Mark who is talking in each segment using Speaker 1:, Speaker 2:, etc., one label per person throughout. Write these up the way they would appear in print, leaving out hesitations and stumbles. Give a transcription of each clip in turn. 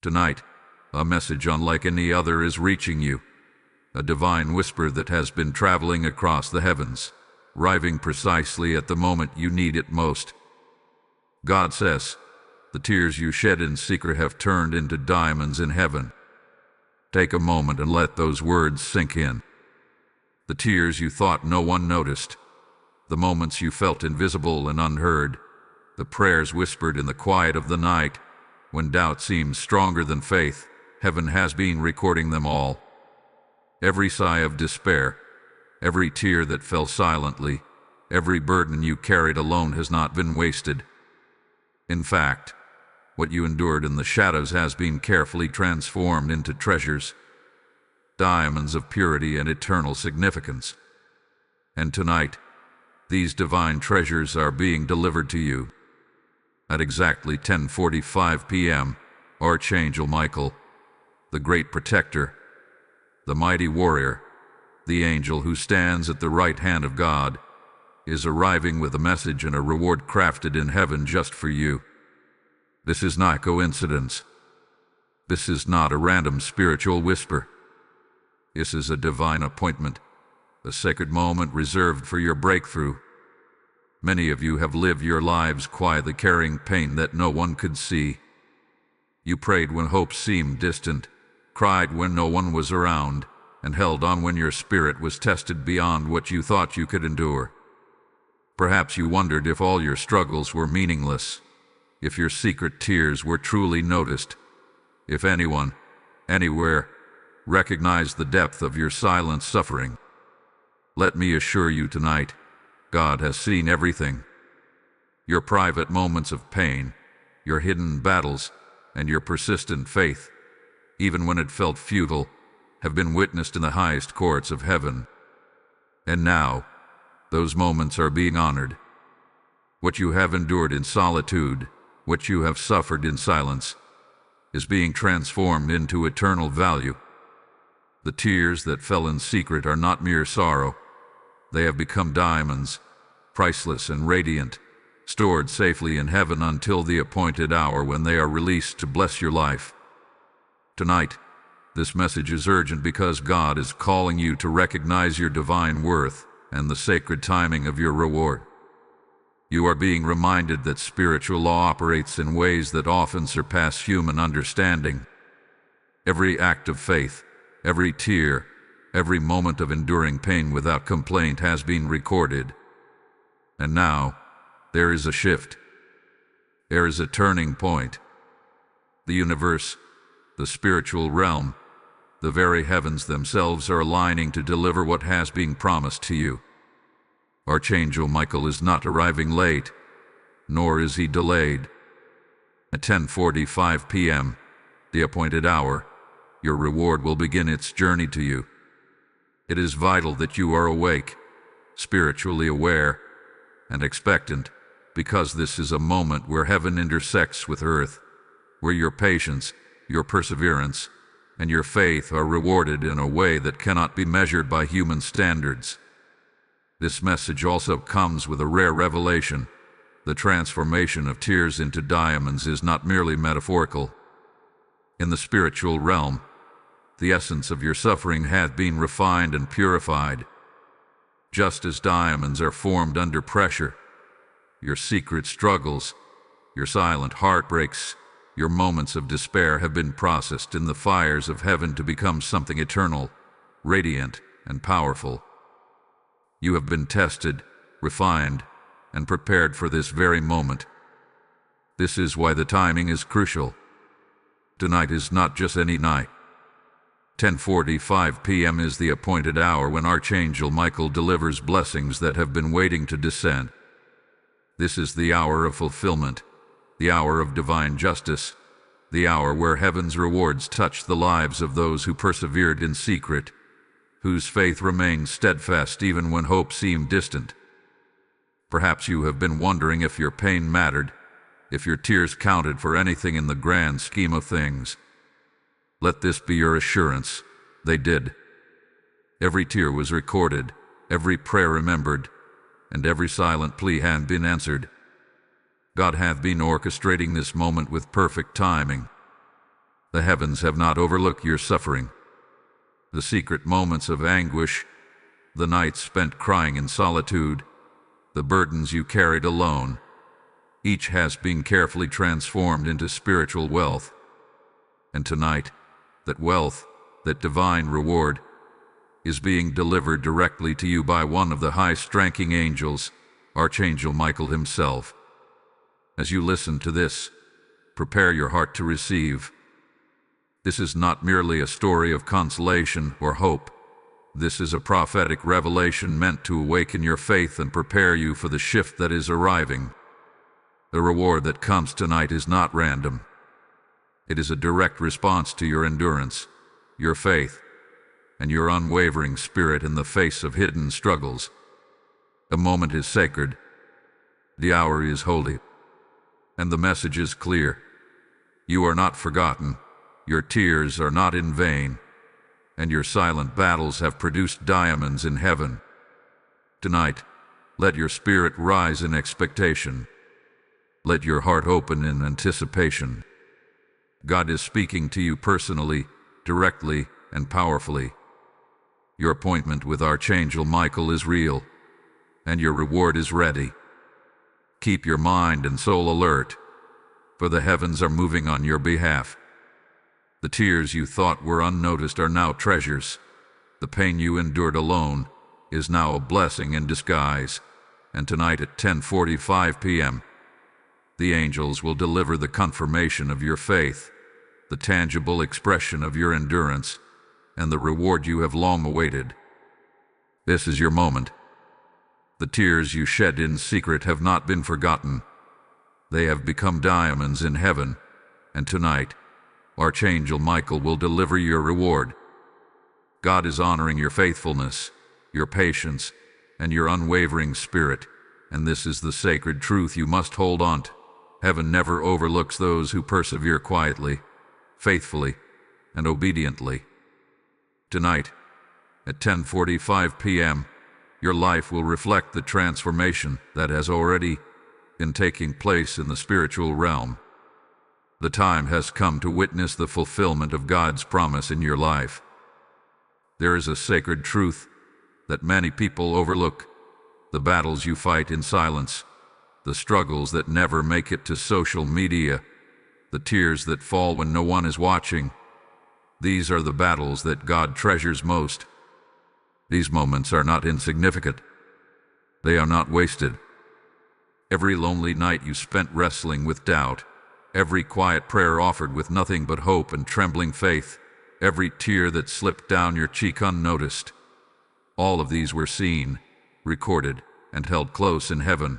Speaker 1: Tonight, a message unlike any other is reaching you, a divine whisper that has been traveling across the heavens, arriving precisely at the moment you need it most. God says, the tears you shed in secret have turned into diamonds in heaven. Take a moment and let those words sink in. The tears you thought no one noticed, the moments you felt invisible and unheard, the prayers whispered in the quiet of the night, when doubt seems stronger than faith, heaven has been recording them all. Every sigh of despair, every tear that fell silently, every burden you carried alone has not been wasted. In fact, what you endured in the shadows has been carefully transformed into treasures, diamonds of purity and eternal significance. And tonight, these divine treasures are being delivered to you. At exactly 10:45 p.m., Archangel Michael, the great protector, the mighty warrior, the angel who stands at the right hand of God, is arriving with a message and a reward crafted in heaven just for you. This is not coincidence. This is not a random spiritual whisper. This is a divine appointment, a sacred moment reserved for your breakthrough. Many of you have lived your lives quietly carrying pain that no one could see. You prayed when hope seemed distant, cried when no one was around, and held on when your spirit was tested beyond what you thought you could endure. Perhaps you wondered if all your struggles were meaningless, if your secret tears were truly noticed, if anyone, anywhere, recognized the depth of your silent suffering. Let me assure you tonight, God has seen everything. Your private moments of pain, your hidden battles, and your persistent faith, even when it felt futile, have been witnessed in the highest courts of heaven. And now, those moments are being honored. What you have endured in solitude, what you have suffered in silence, is being transformed into eternal value. The tears that fell in secret are not mere sorrow. They have become diamonds, priceless and radiant, stored safely in heaven until the appointed hour when they are released to bless your life. Tonight, this message is urgent because God is calling you to recognize your divine worth and the sacred timing of your reward. You are being reminded that spiritual law operates in ways that often surpass human understanding. Every act of faith, every tear, every moment of enduring pain without complaint has been recorded. And now, there is a shift. There is a turning point. The universe, the spiritual realm, the very heavens themselves are aligning to deliver what has been promised to you. Archangel Michael is not arriving late, nor is he delayed. At 10:45 p.m., the appointed hour, your reward will begin its journey to you. It is vital that you are awake, spiritually aware, and expectant, because this is a moment where heaven intersects with earth, where your patience, your perseverance, and your faith are rewarded in a way that cannot be measured by human standards. This message also comes with a rare revelation. The transformation of tears into diamonds is not merely metaphorical. In the spiritual realm, the essence of your suffering has been refined and purified. Just as diamonds are formed under pressure, your secret struggles, your silent heartbreaks, your moments of despair have been processed in the fires of heaven to become something eternal, radiant, and powerful. You have been tested, refined, and prepared for this very moment. This is why the timing is crucial. Tonight is not just any night. 10:45 p.m. is the appointed hour when Archangel Michael delivers blessings that have been waiting to descend. This is the hour of fulfillment, the hour of divine justice, the hour where heaven's rewards touch the lives of those who persevered in secret, whose faith remained steadfast even when hope seemed distant. Perhaps you have been wondering if your pain mattered, if your tears counted for anything in the grand scheme of things. Let this be your assurance. They did. Every tear was recorded, every prayer remembered, and every silent plea had been answered. God hath been orchestrating this moment with perfect timing. The heavens have not overlooked your suffering. The secret moments of anguish, the nights spent crying in solitude, the burdens you carried alone, each has been carefully transformed into spiritual wealth. And tonight, that wealth, that divine reward, is being delivered directly to you by one of the highest-ranking angels, Archangel Michael himself. As you listen to this, prepare your heart to receive. This is not merely a story of consolation or hope. This is a prophetic revelation meant to awaken your faith and prepare you for the shift that is arriving. The reward that comes tonight is not random. It is a direct response to your endurance, your faith, and your unwavering spirit in the face of hidden struggles. The moment is sacred, the hour is holy, and the message is clear. You are not forgotten, your tears are not in vain, and your silent battles have produced diamonds in heaven. Tonight, let your spirit rise in expectation. Let your heart open in anticipation. God is speaking to you personally, directly, and powerfully. Your appointment with Archangel Michael is real, and your reward is ready. Keep your mind and soul alert, for the heavens are moving on your behalf. The tears you thought were unnoticed are now treasures. The pain you endured alone is now a blessing in disguise. And tonight at 10:45 p.m., the angels will deliver the confirmation of your faith, the tangible expression of your endurance, and the reward you have long awaited. This is your moment. The tears you shed in secret have not been forgotten. They have become diamonds in heaven, and tonight, Archangel Michael will deliver your reward. God is honoring your faithfulness, your patience, and your unwavering spirit, and this is the sacred truth you must hold on to. Heaven never overlooks those who persevere quietly, faithfully, and obediently. Tonight, at 10:45 p.m., your life will reflect the transformation that has already been taking place in the spiritual realm. The time has come to witness the fulfillment of God's promise in your life. There is a sacred truth that many people overlook: the battles you fight in silence, the struggles that never make it to social media, the tears that fall when no one is watching. These are the battles that God treasures most. These moments are not insignificant. They are not wasted. Every lonely night you spent wrestling with doubt, every quiet prayer offered with nothing but hope and trembling faith, every tear that slipped down your cheek unnoticed, all of these were seen, recorded, and held close in heaven.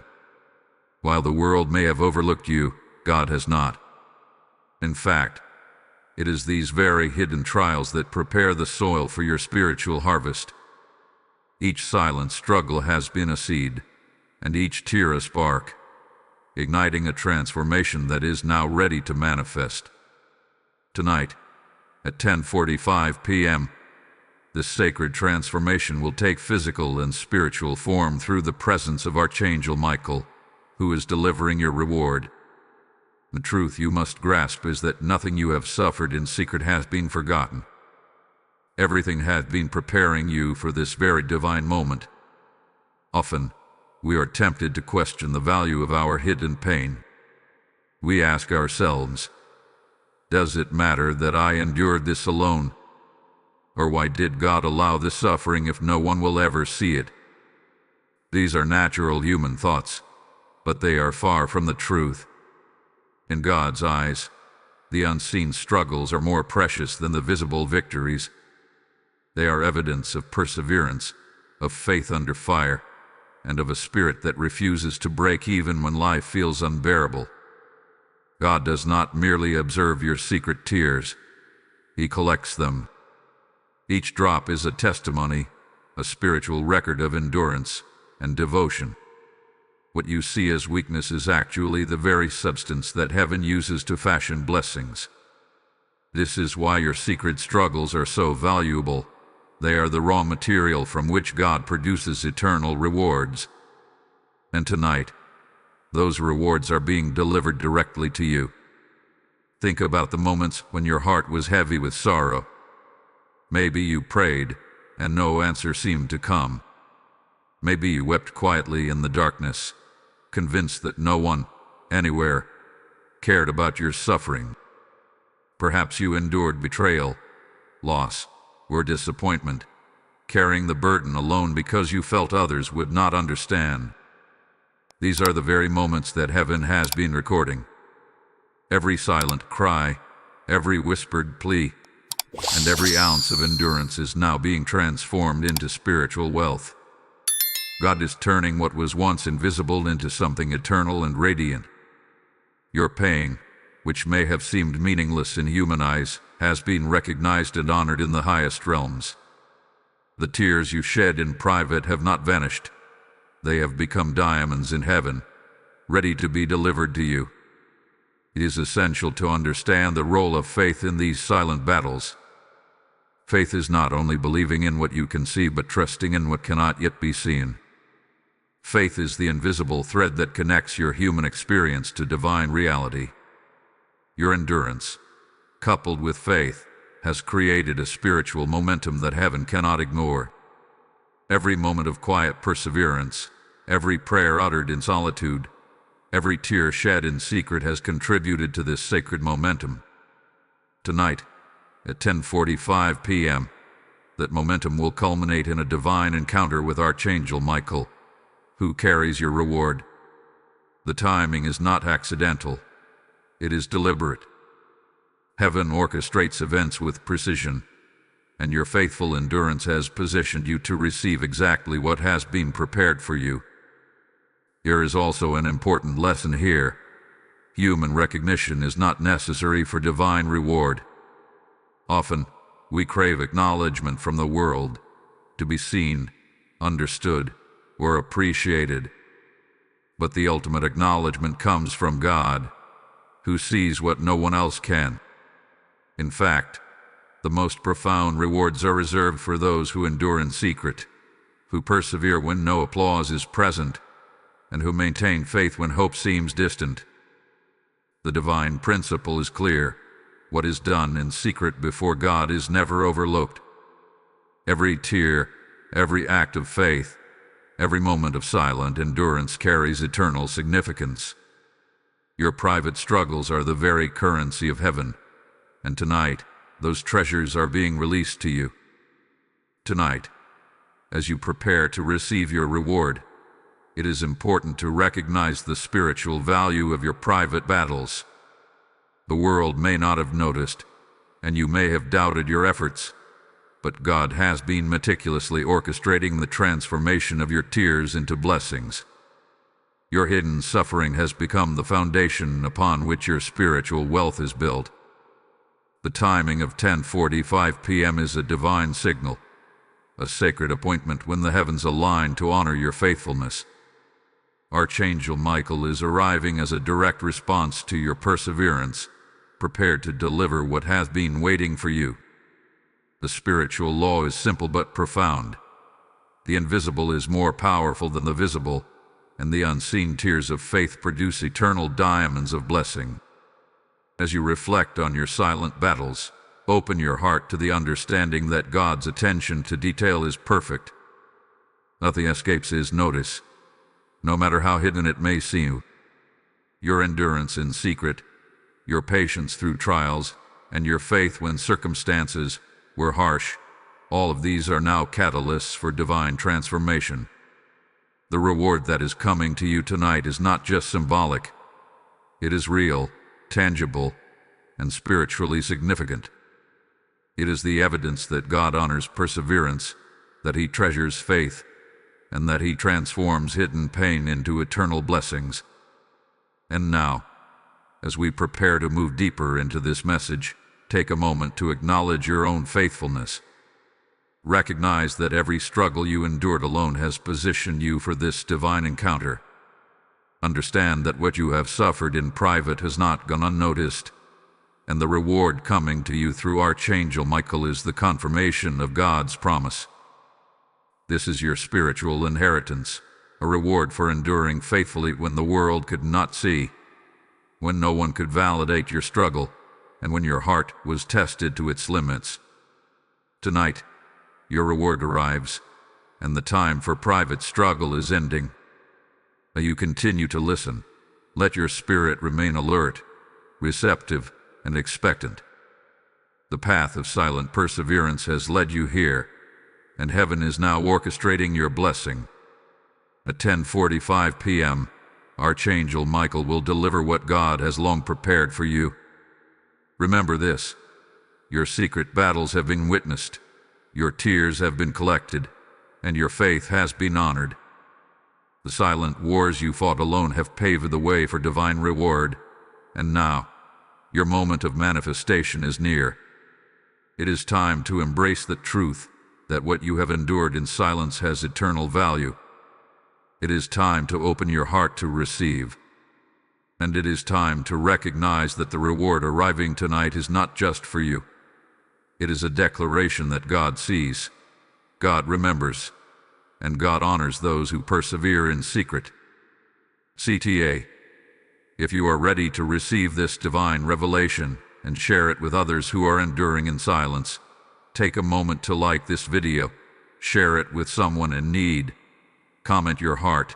Speaker 1: While the world may have overlooked you, God has not. In fact, it is these very hidden trials that prepare the soil for your spiritual harvest. Each silent struggle has been a seed, and each tear a spark, igniting a transformation that is now ready to manifest. Tonight, at 10:45 p.m., this sacred transformation will take physical and spiritual form through the presence of Archangel Michael, who is delivering your reward. The truth you must grasp is that nothing you have suffered in secret has been forgotten. Everything has been preparing you for this very divine moment. Often, we are tempted to question the value of our hidden pain. We ask ourselves, does it matter that I endured this alone? Or why did God allow this suffering if no one will ever see it? These are natural human thoughts, but they are far from the truth. In God's eyes, the unseen struggles are more precious than the visible victories. They are evidence of perseverance, of faith under fire, and of a spirit that refuses to break even when life feels unbearable. God does not merely observe your secret tears. He collects them. Each drop is a testimony, a spiritual record of endurance and devotion. What you see as weakness is actually the very substance that heaven uses to fashion blessings. This is why your secret struggles are so valuable. They are the raw material from which God produces eternal rewards. And tonight, those rewards are being delivered directly to you. Think about the moments when your heart was heavy with sorrow. Maybe you prayed, and no answer seemed to come. Maybe you wept quietly in the darkness, convinced that no one, anywhere, cared about your suffering. Perhaps you endured betrayal, loss, or disappointment, carrying the burden alone because you felt others would not understand. These are the very moments that heaven has been recording. Every silent cry, every whispered plea, and every ounce of endurance is now being transformed into spiritual wealth. God is turning what was once invisible into something eternal and radiant. Your pain, which may have seemed meaningless in human eyes, has been recognized and honored in the highest realms. The tears you shed in private have not vanished. They have become diamonds in heaven, ready to be delivered to you. It is essential to understand the role of faith in these silent battles. Faith is not only believing in what you can see, but trusting in what cannot yet be seen. Faith is the invisible thread that connects your human experience to divine reality. Your endurance, coupled with faith, has created a spiritual momentum that heaven cannot ignore. Every moment of quiet perseverance, every prayer uttered in solitude, every tear shed in secret has contributed to this sacred momentum. Tonight, at 10:45 p.m., that momentum will culminate in a divine encounter with Archangel Michael, who carries your reward. The timing is not accidental. It is deliberate. Heaven orchestrates events with precision, and your faithful endurance has positioned you to receive exactly what has been prepared for you. There is also an important lesson here. Human recognition is not necessary for divine reward. Often, we crave acknowledgement from the world, to be seen, understood, or appreciated. But the ultimate acknowledgement comes from God, who sees what no one else can. In fact, the most profound rewards are reserved for those who endure in secret, who persevere when no applause is present, and who maintain faith when hope seems distant. The divine principle is clear. What is done in secret before God is never overlooked. Every tear, every act of faith, every moment of silent endurance carries eternal significance. Your private struggles are the very currency of heaven, and tonight, those treasures are being released to you. Tonight, as you prepare to receive your reward, it is important to recognize the spiritual value of your private battles. The world may not have noticed, and you may have doubted your efforts, but God has been meticulously orchestrating the transformation of your tears into blessings. Your hidden suffering has become the foundation upon which your spiritual wealth is built. The timing of 10:45 p.m. is a divine signal, a sacred appointment when the heavens align to honor your faithfulness. Archangel Michael is arriving as a direct response to your perseverance, prepared to deliver what has been waiting for you. The spiritual law is simple but profound. The invisible is more powerful than the visible, and the unseen tears of faith produce eternal diamonds of blessing. As you reflect on your silent battles, open your heart to the understanding that God's attention to detail is perfect. Nothing escapes His notice, no matter how hidden it may seem. Your endurance in secret, your patience through trials, and your faith when circumstances were harsh, all of these are now catalysts for divine transformation. The reward that is coming to you tonight is not just symbolic. It is real, tangible, and spiritually significant. It is the evidence that God honors perseverance, that He treasures faith, and that He transforms hidden pain into eternal blessings. And now, as we prepare to move deeper into this message, take a moment to acknowledge your own faithfulness. Recognize that every struggle you endured alone has positioned you for this divine encounter. Understand that what you have suffered in private has not gone unnoticed, and the reward coming to you through Archangel Michael is the confirmation of God's promise. This is your spiritual inheritance, a reward for enduring faithfully when the world could not see, when no one could validate your struggle, and when your heart was tested to its limits. Tonight, your reward arrives, and the time for private struggle is ending. You continue to listen. Let your spirit remain alert, receptive, and expectant. The path of silent perseverance has led you here, and heaven is now orchestrating your blessing. At 10:45 p.m., Archangel Michael will deliver what God has long prepared for you. Remember this: your secret battles have been witnessed, your tears have been collected, and your faith has been honored. The silent wars you fought alone have paved the way for divine reward, and now, your moment of manifestation is near. It is time to embrace the truth that what you have endured in silence has eternal value. It is time to open your heart to receive. And it is time to recognize that the reward arriving tonight is not just for you. It is a declaration that God sees, God remembers, and God honors those who persevere in secret. CTA. If you are ready to receive this divine revelation and share it with others who are enduring in silence, take a moment to like this video, share it with someone in need, comment your heart,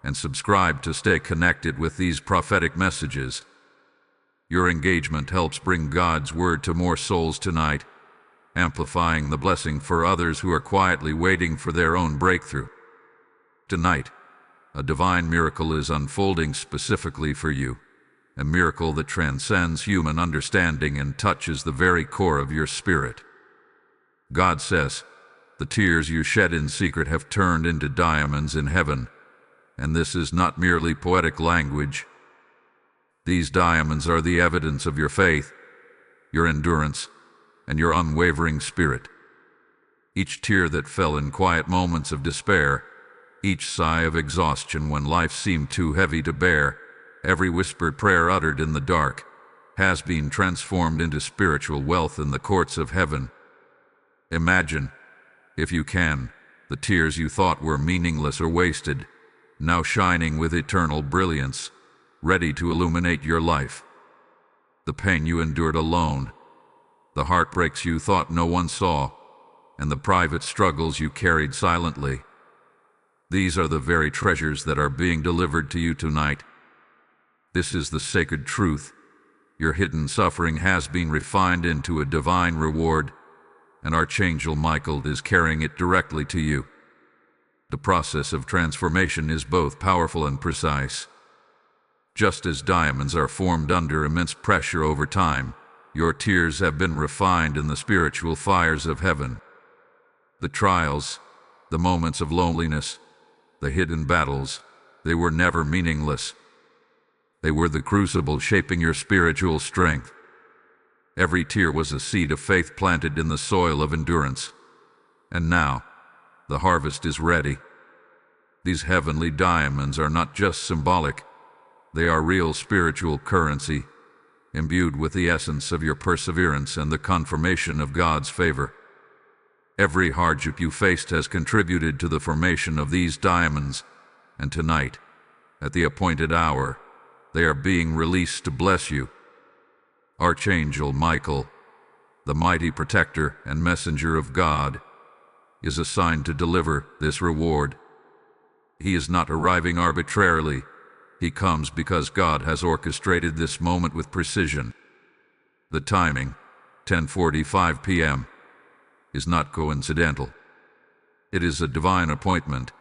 Speaker 1: and subscribe to stay connected with these prophetic messages. Your engagement helps bring God's word to more souls tonight, amplifying the blessing for others who are quietly waiting for their own breakthrough. Tonight, a divine miracle is unfolding specifically for you, a miracle that transcends human understanding and touches the very core of your spirit. God says, "The tears you shed in secret have turned into diamonds in heaven," and this is not merely poetic language. These diamonds are the evidence of your faith, your endurance, and your unwavering spirit. Each tear that fell in quiet moments of despair, each sigh of exhaustion when life seemed too heavy to bear, every whispered prayer uttered in the dark, has been transformed into spiritual wealth in the courts of heaven. Imagine, if you can, the tears you thought were meaningless or wasted, now shining with eternal brilliance, ready to illuminate your life. The pain you endured alone, the heartbreaks you thought no one saw, and the private struggles you carried silently. These are the very treasures that are being delivered to you tonight. This is the sacred truth. Your hidden suffering has been refined into a divine reward, and Archangel Michael is carrying it directly to you. The process of transformation is both powerful and precise. Just as diamonds are formed under immense pressure over time, your tears have been refined in the spiritual fires of heaven. The trials, the moments of loneliness, the hidden battles, they were never meaningless. They were the crucible shaping your spiritual strength. Every tear was a seed of faith planted in the soil of endurance. And now, the harvest is ready. These heavenly diamonds are not just symbolic, they are real spiritual currency, imbued with the essence of your perseverance and the confirmation of God's favor. Every hardship you faced has contributed to the formation of these diamonds, and tonight, at the appointed hour, they are being released to bless you. Archangel Michael, the mighty protector and messenger of God, is assigned to deliver this reward. He is not arriving arbitrarily. He comes because God has orchestrated this moment with precision. The timing, 10:45 p.m., is not coincidental. It is a divine appointment,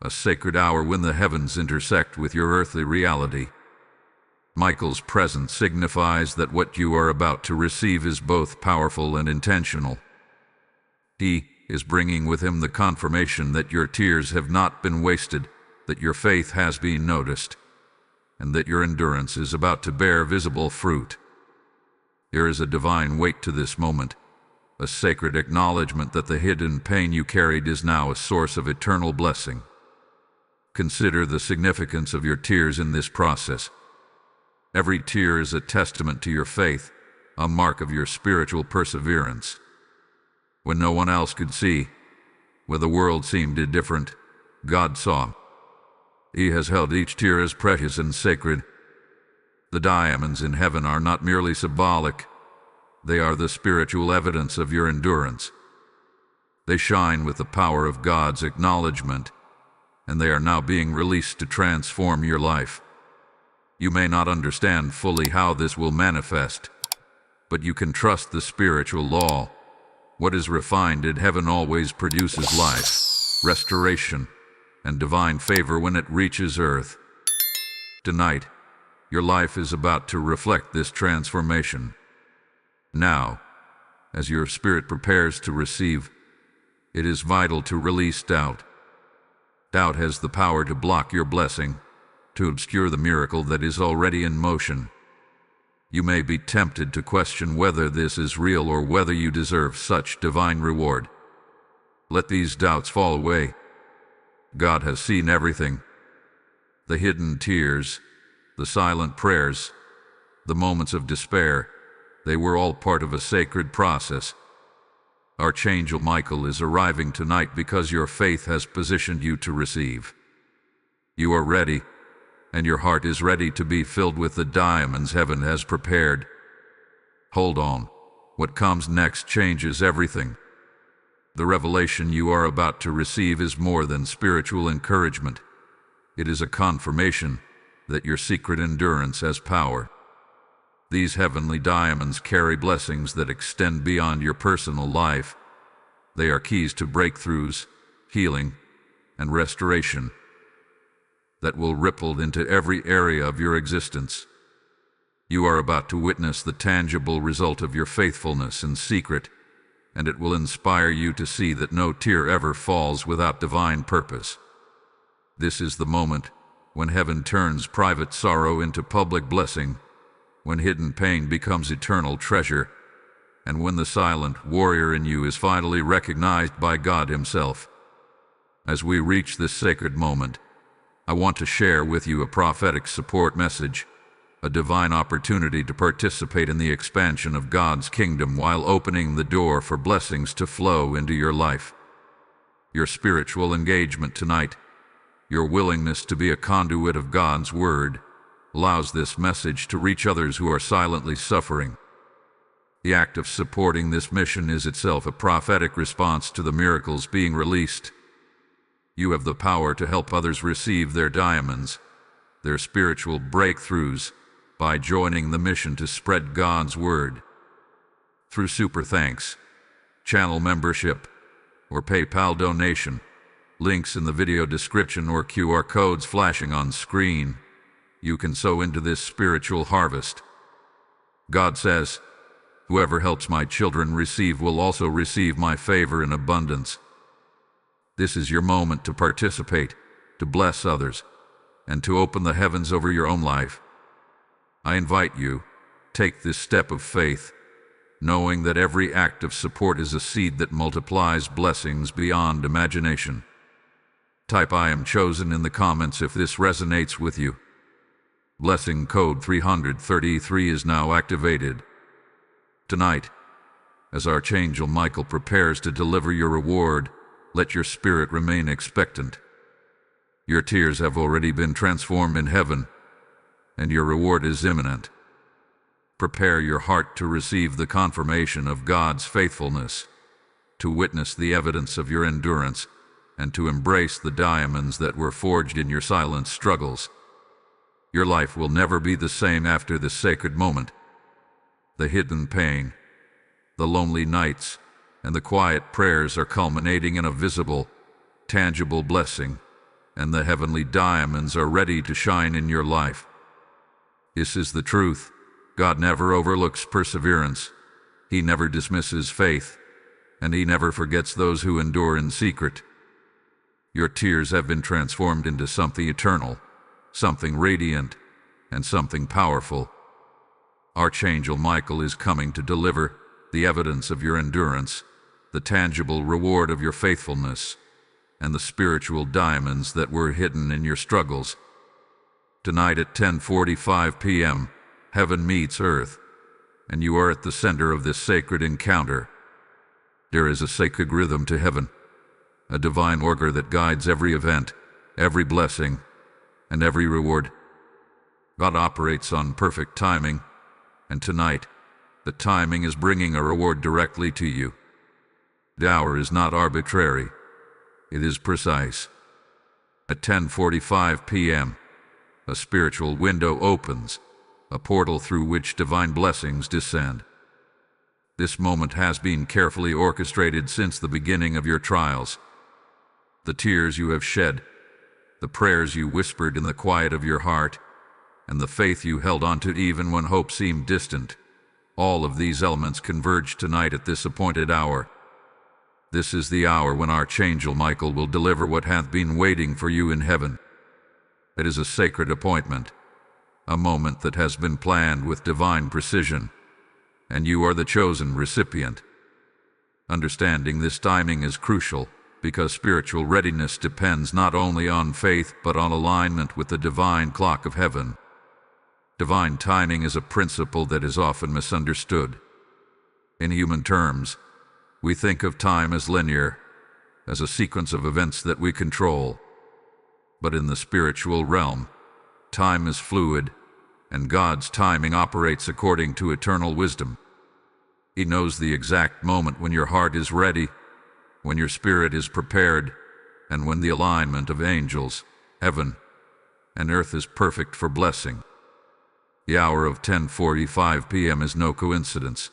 Speaker 1: a sacred hour when the heavens intersect with your earthly reality. Michael's presence signifies that what you are about to receive is both powerful and intentional. He is bringing with him the confirmation that your tears have not been wasted, that your faith has been noticed, and that your endurance is about to bear visible fruit. There is a divine weight to this moment, a sacred acknowledgement that the hidden pain you carried is now a source of eternal blessing. Consider the significance of your tears in this process. Every tear is a testament to your faith, a mark of your spiritual perseverance. When no one else could see, when the world seemed indifferent, God saw. He has held each tear as precious and sacred. The diamonds in heaven are not merely symbolic, they are the spiritual evidence of your endurance. They shine with the power of God's acknowledgement, and they are now being released to transform your life. You may not understand fully how this will manifest, but you can trust the spiritual law. What is refined in heaven always produces life, restoration, and divine favor when it reaches earth. Tonight, your life is about to reflect this transformation. Now, as your spirit prepares to receive, it is vital to release doubt. Doubt has the power to block your blessing, to obscure the miracle that is already in motion. You may be tempted to question whether this is real or whether you deserve such divine reward. Let these doubts fall away. God has seen everything. The hidden tears, the silent prayers, the moments of despair, they were all part of a sacred process. Archangel Michael is arriving tonight because your faith has positioned you to receive. You are ready, and your heart is ready to be filled with the diamonds heaven has prepared. Hold on. What comes next changes everything. The revelation you are about to receive is more than spiritual encouragement. It is a confirmation that your secret endurance has power. These heavenly diamonds carry blessings that extend beyond your personal life. They are keys to breakthroughs, healing, and restoration that will ripple into every area of your existence. You are about to witness the tangible result of your faithfulness in secret, and it will inspire you to see that no tear ever falls without divine purpose. This is the moment when heaven turns private sorrow into public blessing, when hidden pain becomes eternal treasure, and when the silent warrior in you is finally recognized by God Himself. As we reach this sacred moment, I want to share with you a prophetic support message, a divine opportunity to participate in the expansion of God's kingdom while opening the door for blessings to flow into your life. Your spiritual engagement tonight, your willingness to be a conduit of God's Word, allows this message to reach others who are silently suffering. The act of supporting this mission is itself a prophetic response to the miracles being released. You have the power to help others receive their diamonds, their spiritual breakthroughs, by joining the mission to spread God's Word. Through super thanks, channel membership, or PayPal donation, links in the video description or QR codes flashing on screen, you can sow into this spiritual harvest. God says, "Whoever helps my children receive will also receive my favor in abundance." This is your moment to participate, to bless others, and to open the heavens over your own life. I invite you, take this step of faith, knowing that every act of support is a seed that multiplies blessings beyond imagination. Type "I am chosen" in the comments if this resonates with you. Blessing code 333 is now activated. Tonight, as Archangel Michael prepares to deliver your reward, let your spirit remain expectant. Your tears have already been transformed in heaven, and your reward is imminent. Prepare your heart to receive the confirmation of God's faithfulness, to witness the evidence of your endurance, and to embrace the diamonds that were forged in your silent struggles. Your life will never be the same after this sacred moment. The hidden pain, the lonely nights, and the quiet prayers are culminating in a visible, tangible blessing, and the heavenly diamonds are ready to shine in your life. This is the truth. God never overlooks perseverance. He never dismisses faith, and He never forgets those who endure in secret. Your tears have been transformed into something eternal, something radiant, and something powerful. Archangel Michael is coming to deliver the evidence of your endurance, the tangible reward of your faithfulness, and the spiritual diamonds that were hidden in your struggles. Tonight at 10:45 p.m., heaven meets earth, and you are at the center of this sacred encounter. There is a sacred rhythm to heaven, a divine order that guides every event, every blessing, and every reward. God operates on perfect timing, and tonight, the timing is bringing a reward directly to you. The hour is not arbitrary. It is precise. At 10:45 p.m., a spiritual window opens, a portal through which divine blessings descend. This moment has been carefully orchestrated since the beginning of your trials. The tears you have shed, the prayers you whispered in the quiet of your heart, and the faith you held on to even when hope seemed distant, all of these elements converge tonight at this appointed hour. This is the hour when Archangel Michael will deliver what hath been waiting for you in heaven. It is a sacred appointment, a moment that has been planned with divine precision, and you are the chosen recipient. Understanding this timing is crucial, because spiritual readiness depends not only on faith but on alignment with the divine clock of heaven. Divine timing is a principle that is often misunderstood. In human terms, we think of time as linear, as a sequence of events that we control. But in the spiritual realm, time is fluid, and God's timing operates according to eternal wisdom. He knows the exact moment when your heart is ready, when your spirit is prepared, and when the alignment of angels, heaven, and earth is perfect for blessing. The hour of 10:45 p.m. is no coincidence.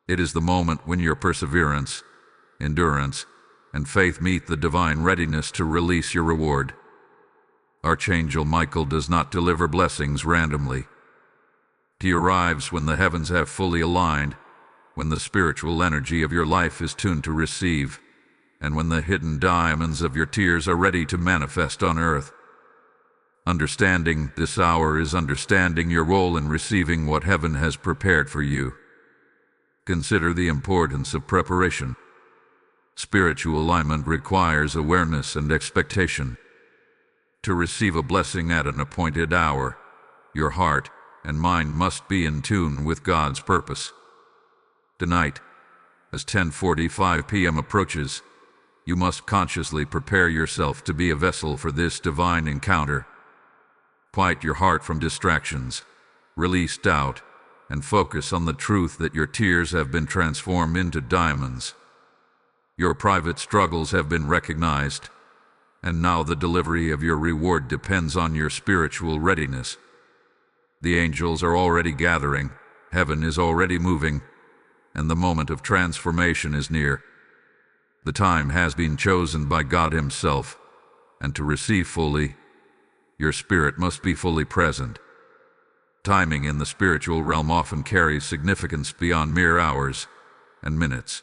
Speaker 1: It is the moment when your perseverance, endurance, and faith meet the divine readiness to release your reward. Archangel Michael does not deliver blessings randomly. He arrives when the heavens have fully aligned, when the spiritual energy of your life is tuned to receive, and when the hidden diamonds of your tears are ready to manifest on earth. Understanding this hour is understanding your role in receiving what heaven has prepared for you. Consider the importance of preparation. Spiritual alignment requires awareness and expectation. To receive a blessing at an appointed hour, your heart and mind must be in tune with God's purpose. Tonight, as 10:45 p.m. approaches, you must consciously prepare yourself to be a vessel for this divine encounter. Quiet your heart from distractions, release doubt, and focus on the truth that your tears have been transformed into diamonds. Your private struggles have been recognized, and now the delivery of your reward depends on your spiritual readiness. The angels are already gathering, heaven is already moving, and the moment of transformation is near. The time has been chosen by God Himself, and to receive fully, your spirit must be fully present. Timing in the spiritual realm often carries significance beyond mere hours and minutes.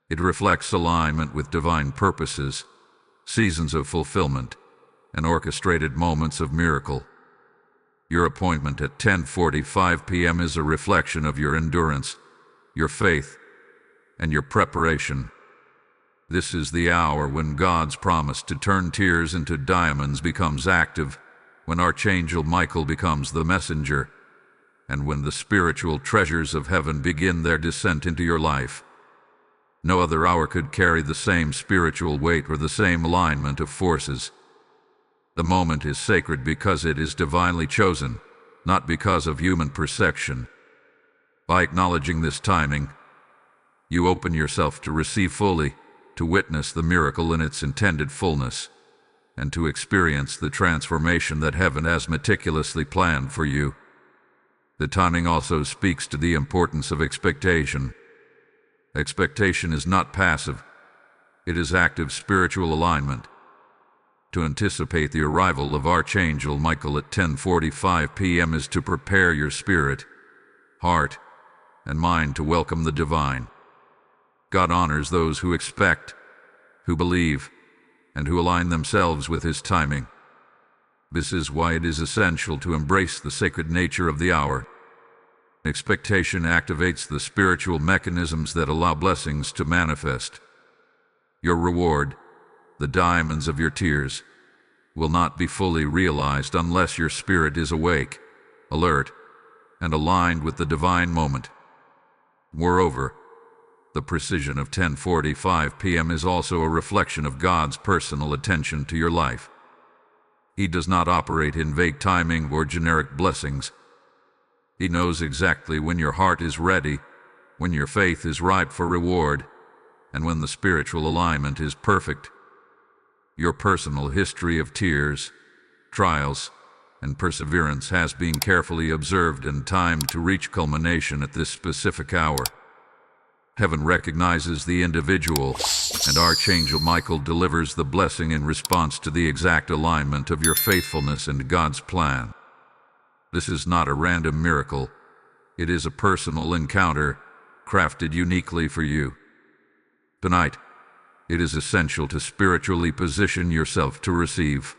Speaker 1: It reflects alignment with divine purposes, seasons of fulfillment, and orchestrated moments of miracle. Your appointment at 10:45 p.m. is a reflection of your endurance, your faith, and your preparation. This is the hour when God's promise to turn tears into diamonds becomes active, when Archangel Michael becomes the messenger, and when the spiritual treasures of heaven begin their descent into your life. No other hour could carry the same spiritual weight or the same alignment of forces. The moment is sacred because it is divinely chosen, not because of human perception. By acknowledging this timing, you open yourself to receive fully, to witness the miracle in its intended fullness, and to experience the transformation that heaven has meticulously planned for you. The timing also speaks to the importance of expectation. Expectation is not passive, it is active spiritual alignment. To anticipate the arrival of Archangel Michael at 10:45 p.m. is to prepare your spirit, heart, and mind to welcome the divine. God honors those who expect, who believe, and who align themselves with His timing. This is why it is essential to embrace the sacred nature of the hour. Expectation activates the spiritual mechanisms that allow blessings to manifest. Your reward, the diamonds of your tears, will not be fully realized unless your spirit is awake, alert, and aligned with the divine moment. Moreover, the precision of 10:45 p.m. is also a reflection of God's personal attention to your life. He does not operate in vague timing or generic blessings. He knows exactly when your heart is ready, when your faith is ripe for reward, and when the spiritual alignment is perfect. Your personal history of tears, trials, and perseverance has been carefully observed and timed to reach culmination at this specific hour. Heaven recognizes the individual, and Archangel Michael delivers the blessing in response to the exact alignment of your faithfulness and God's plan. This is not a random miracle. It is a personal encounter, crafted uniquely for you. Tonight, it is essential to spiritually position yourself to receive.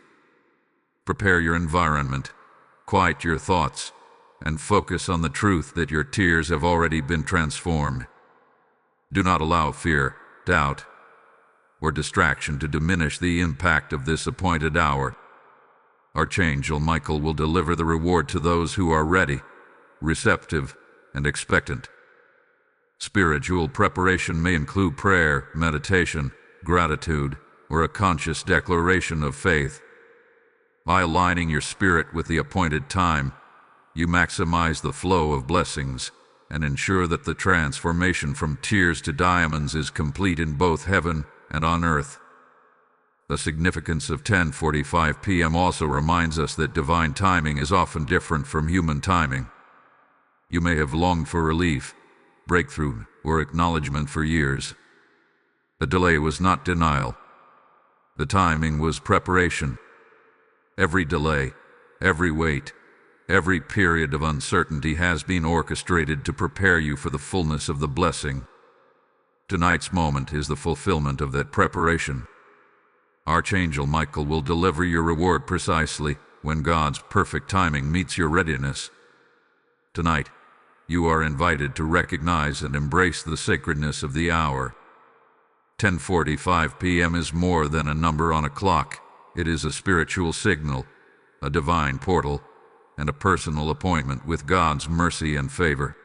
Speaker 1: Prepare your environment, quiet your thoughts, and focus on the truth that your tears have already been transformed. Do not allow fear, doubt, or distraction to diminish the impact of this appointed hour. Archangel Michael will deliver the reward to those who are ready, receptive, and expectant. Spiritual preparation may include prayer, meditation, gratitude, or a conscious declaration of faith. By aligning your spirit with the appointed time, you maximize the flow of blessings and ensure that the transformation from tears to diamonds is complete in both heaven and on earth. The significance of 10:45 p.m. also reminds us that divine timing is often different from human timing. You may have longed for relief, breakthrough, or acknowledgement for years. The delay was not denial. The timing was preparation. Every delay, every wait, every period of uncertainty has been orchestrated to prepare you for the fullness of the blessing. Tonight's moment is the fulfillment of that preparation. Archangel Michael will deliver your reward precisely when God's perfect timing meets your readiness. Tonight, you are invited to recognize and embrace the sacredness of the hour. 10:45 p.m. is more than a number on a clock. It is a spiritual signal, a divine portal, and a personal appointment with God's mercy and favor.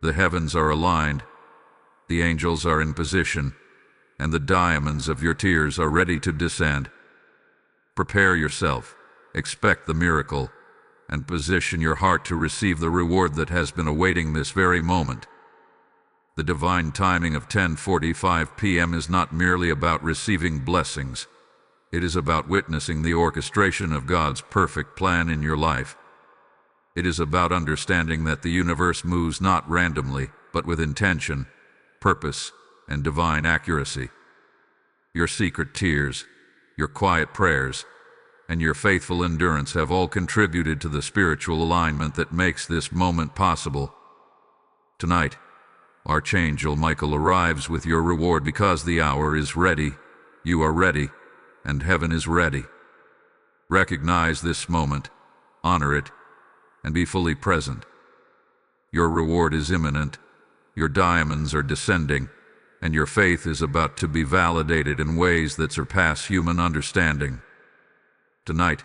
Speaker 1: The heavens are aligned, the angels are in position, and the diamonds of your tears are ready to descend. Prepare yourself, expect the miracle, and position your heart to receive the reward that has been awaiting this very moment. The divine timing of 10:45 p.m. is not merely about receiving blessings. It is about witnessing the orchestration of God's perfect plan in your life. It is about understanding that the universe moves not randomly, but with intention, purpose, and divine accuracy. Your secret tears, your quiet prayers, and your faithful endurance have all contributed to the spiritual alignment that makes this moment possible. Tonight, Archangel Michael arrives with your reward because the hour is ready, you are ready, and heaven is ready. Recognize this moment, honor it, and be fully present. Your reward is imminent, your diamonds are descending, and your faith is about to be validated in ways that surpass human understanding. Tonight,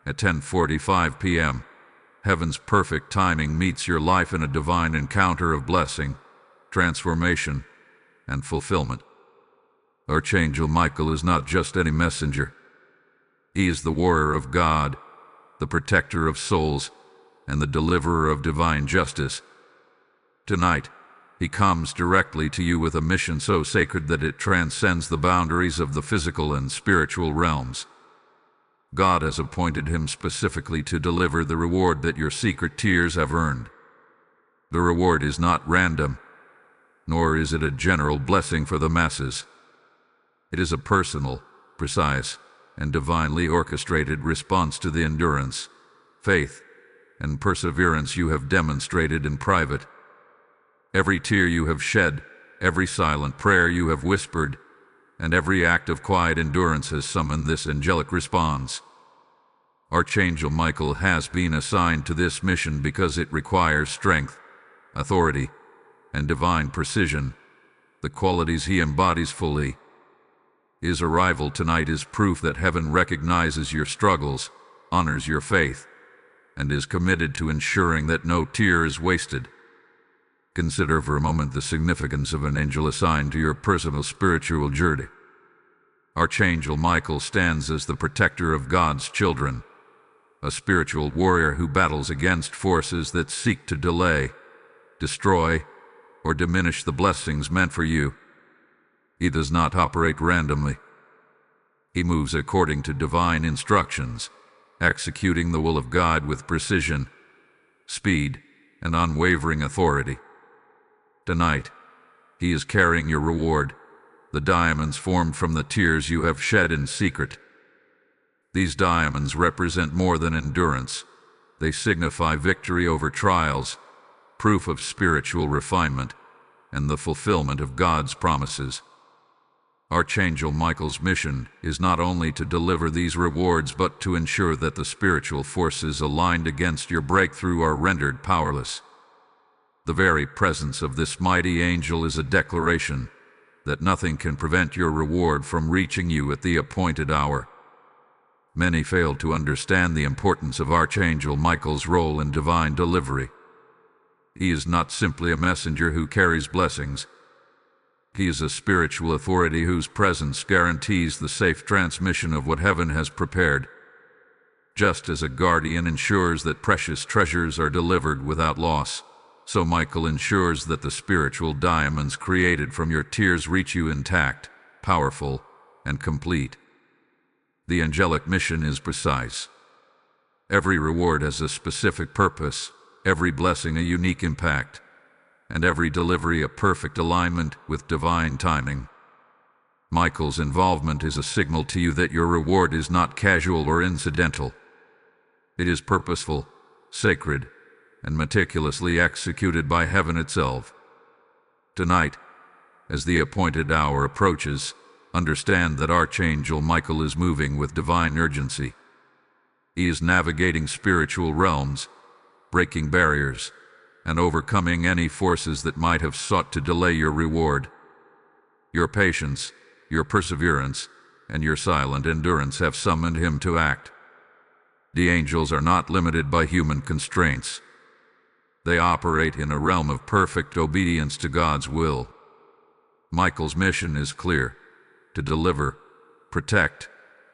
Speaker 1: at 10:45 p.m., heaven's perfect timing meets your life in a divine encounter of blessing, transformation, and fulfillment. Archangel Michael is not just any messenger. He is the warrior of God, the protector of souls, and the deliverer of divine justice. Tonight, he comes directly to you with a mission so sacred that it transcends the boundaries of the physical and spiritual realms. God has appointed him specifically to deliver the reward that your secret tears have earned. The reward is not random, nor is it a general blessing for the masses. It is a personal, precise, and divinely orchestrated response to the endurance, faith, and perseverance you have demonstrated in private. Every tear you have shed, every silent prayer you have whispered, and every act of quiet endurance has summoned this angelic response. Archangel Michael has been assigned to this mission because it requires strength, authority, and divine precision, the qualities he embodies fully. His arrival tonight is proof that heaven recognizes your struggles, honors your faith, and is committed to ensuring that no tear is wasted. Consider for a moment the significance of an angel assigned to your personal spiritual journey. Archangel Michael stands as the protector of God's children, a spiritual warrior who battles against forces that seek to delay, destroy, or diminish the blessings meant for you. He does not operate randomly. He moves according to divine instructions, executing the will of God with precision, speed, and unwavering authority. Tonight, he is carrying your reward, the diamonds formed from the tears you have shed in secret. These diamonds represent more than endurance. They signify victory over trials, proof of spiritual refinement, and the fulfillment of God's promises. Archangel Michael's mission is not only to deliver these rewards but to ensure that the spiritual forces aligned against your breakthrough are rendered powerless. The very presence of this mighty angel is a declaration that nothing can prevent your reward from reaching you at the appointed hour. Many fail to understand the importance of Archangel Michael's role in divine delivery. He is not simply a messenger who carries blessings. He is a spiritual authority whose presence guarantees the safe transmission of what heaven has prepared. Just as a guardian ensures that precious treasures are delivered without loss, so Michael ensures that the spiritual diamonds created from your tears reach you intact, powerful, and complete. The angelic mission is precise. Every reward has a specific purpose, every blessing a unique impact, and every delivery a perfect alignment with divine timing. Michael's involvement is a signal to you that your reward is not casual or incidental. It is purposeful, sacred, and meticulously executed by heaven itself. Tonight, as the appointed hour approaches, understand that Archangel Michael is moving with divine urgency. He is navigating spiritual realms, breaking barriers, and overcoming any forces that might have sought to delay your reward. Your patience, your perseverance, and your silent endurance have summoned him to act. The angels are not limited by human constraints. They operate in a realm of perfect obedience to God's will. Michael's mission is clear: to deliver, protect,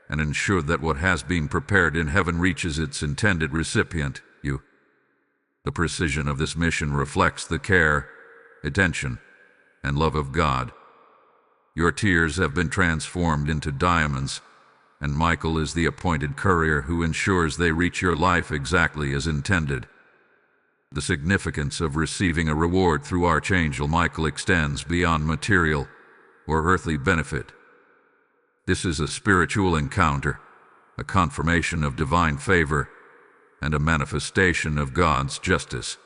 Speaker 1: and ensure that what has been prepared in heaven reaches its intended recipient, you. The precision of this mission reflects the care, attention, and love of God. Your tears have been transformed into diamonds, and Michael is the appointed courier who ensures they reach your life exactly as intended. The significance of receiving a reward through Archangel Michael extends beyond material or earthly benefit. This is a spiritual encounter, a confirmation of divine favor, and a manifestation of God's justice.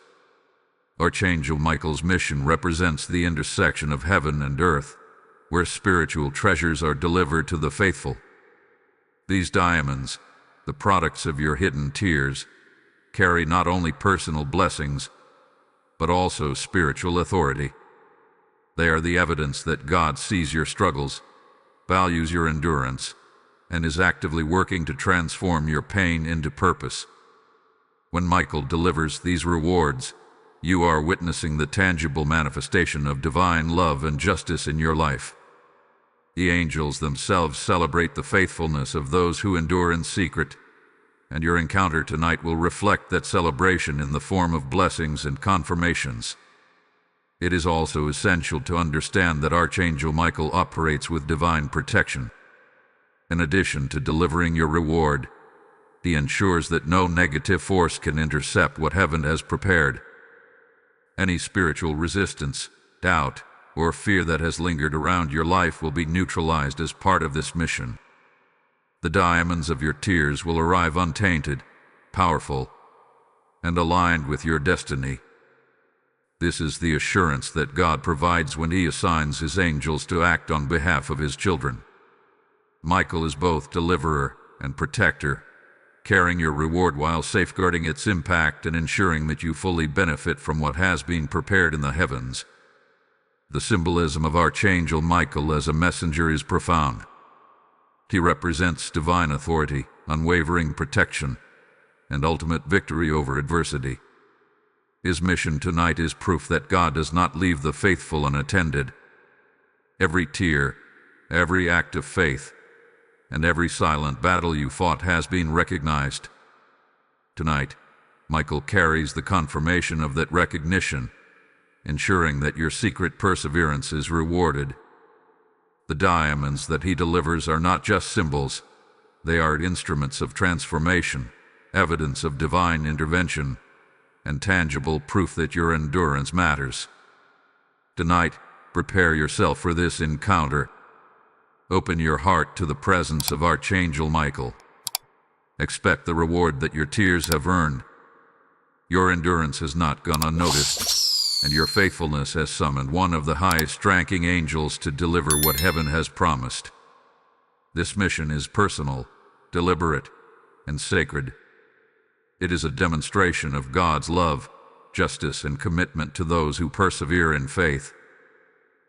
Speaker 1: Archangel Michael's mission represents the intersection of heaven and earth, where spiritual treasures are delivered to the faithful. These diamonds, the products of your hidden tears, carry not only personal blessings, but also spiritual authority. They are the evidence that God sees your struggles, values your endurance, and is actively working to transform your pain into purpose. When Michael delivers these rewards, you are witnessing the tangible manifestation of divine love and justice in your life. The angels themselves celebrate the faithfulness of those who endure in secret, and your encounter tonight will reflect that celebration in the form of blessings and confirmations. It is also essential to understand that Archangel Michael operates with divine protection. In addition to delivering your reward, he ensures that no negative force can intercept what heaven has prepared. Any spiritual resistance, doubt, or fear that has lingered around your life will be neutralized as part of this mission. The diamonds of your tears will arrive untainted, powerful, and aligned with your destiny. This is the assurance that God provides when He assigns His angels to act on behalf of His children. Michael is both deliverer and protector, carrying your reward while safeguarding its impact and ensuring that you fully benefit from what has been prepared in the heavens. The symbolism of Archangel Michael as a messenger is profound. He represents divine authority, unwavering protection, and ultimate victory over adversity. His mission tonight is proof that God does not leave the faithful unattended. Every tear, every act of faith, and every silent battle you fought has been recognized. Tonight, Michael carries the confirmation of that recognition, ensuring that your secret perseverance is rewarded. The diamonds that he delivers are not just symbols, they are instruments of transformation, evidence of divine intervention, and tangible proof that your endurance matters. Tonight, prepare yourself for this encounter. Open your heart to the presence of Archangel Michael. Expect the reward that your tears have earned. Your endurance has not gone unnoticed, and your faithfulness has summoned one of the highest-ranking angels to deliver what heaven has promised. This mission is personal, deliberate, and sacred. It is a demonstration of God's love, justice, and commitment to those who persevere in faith.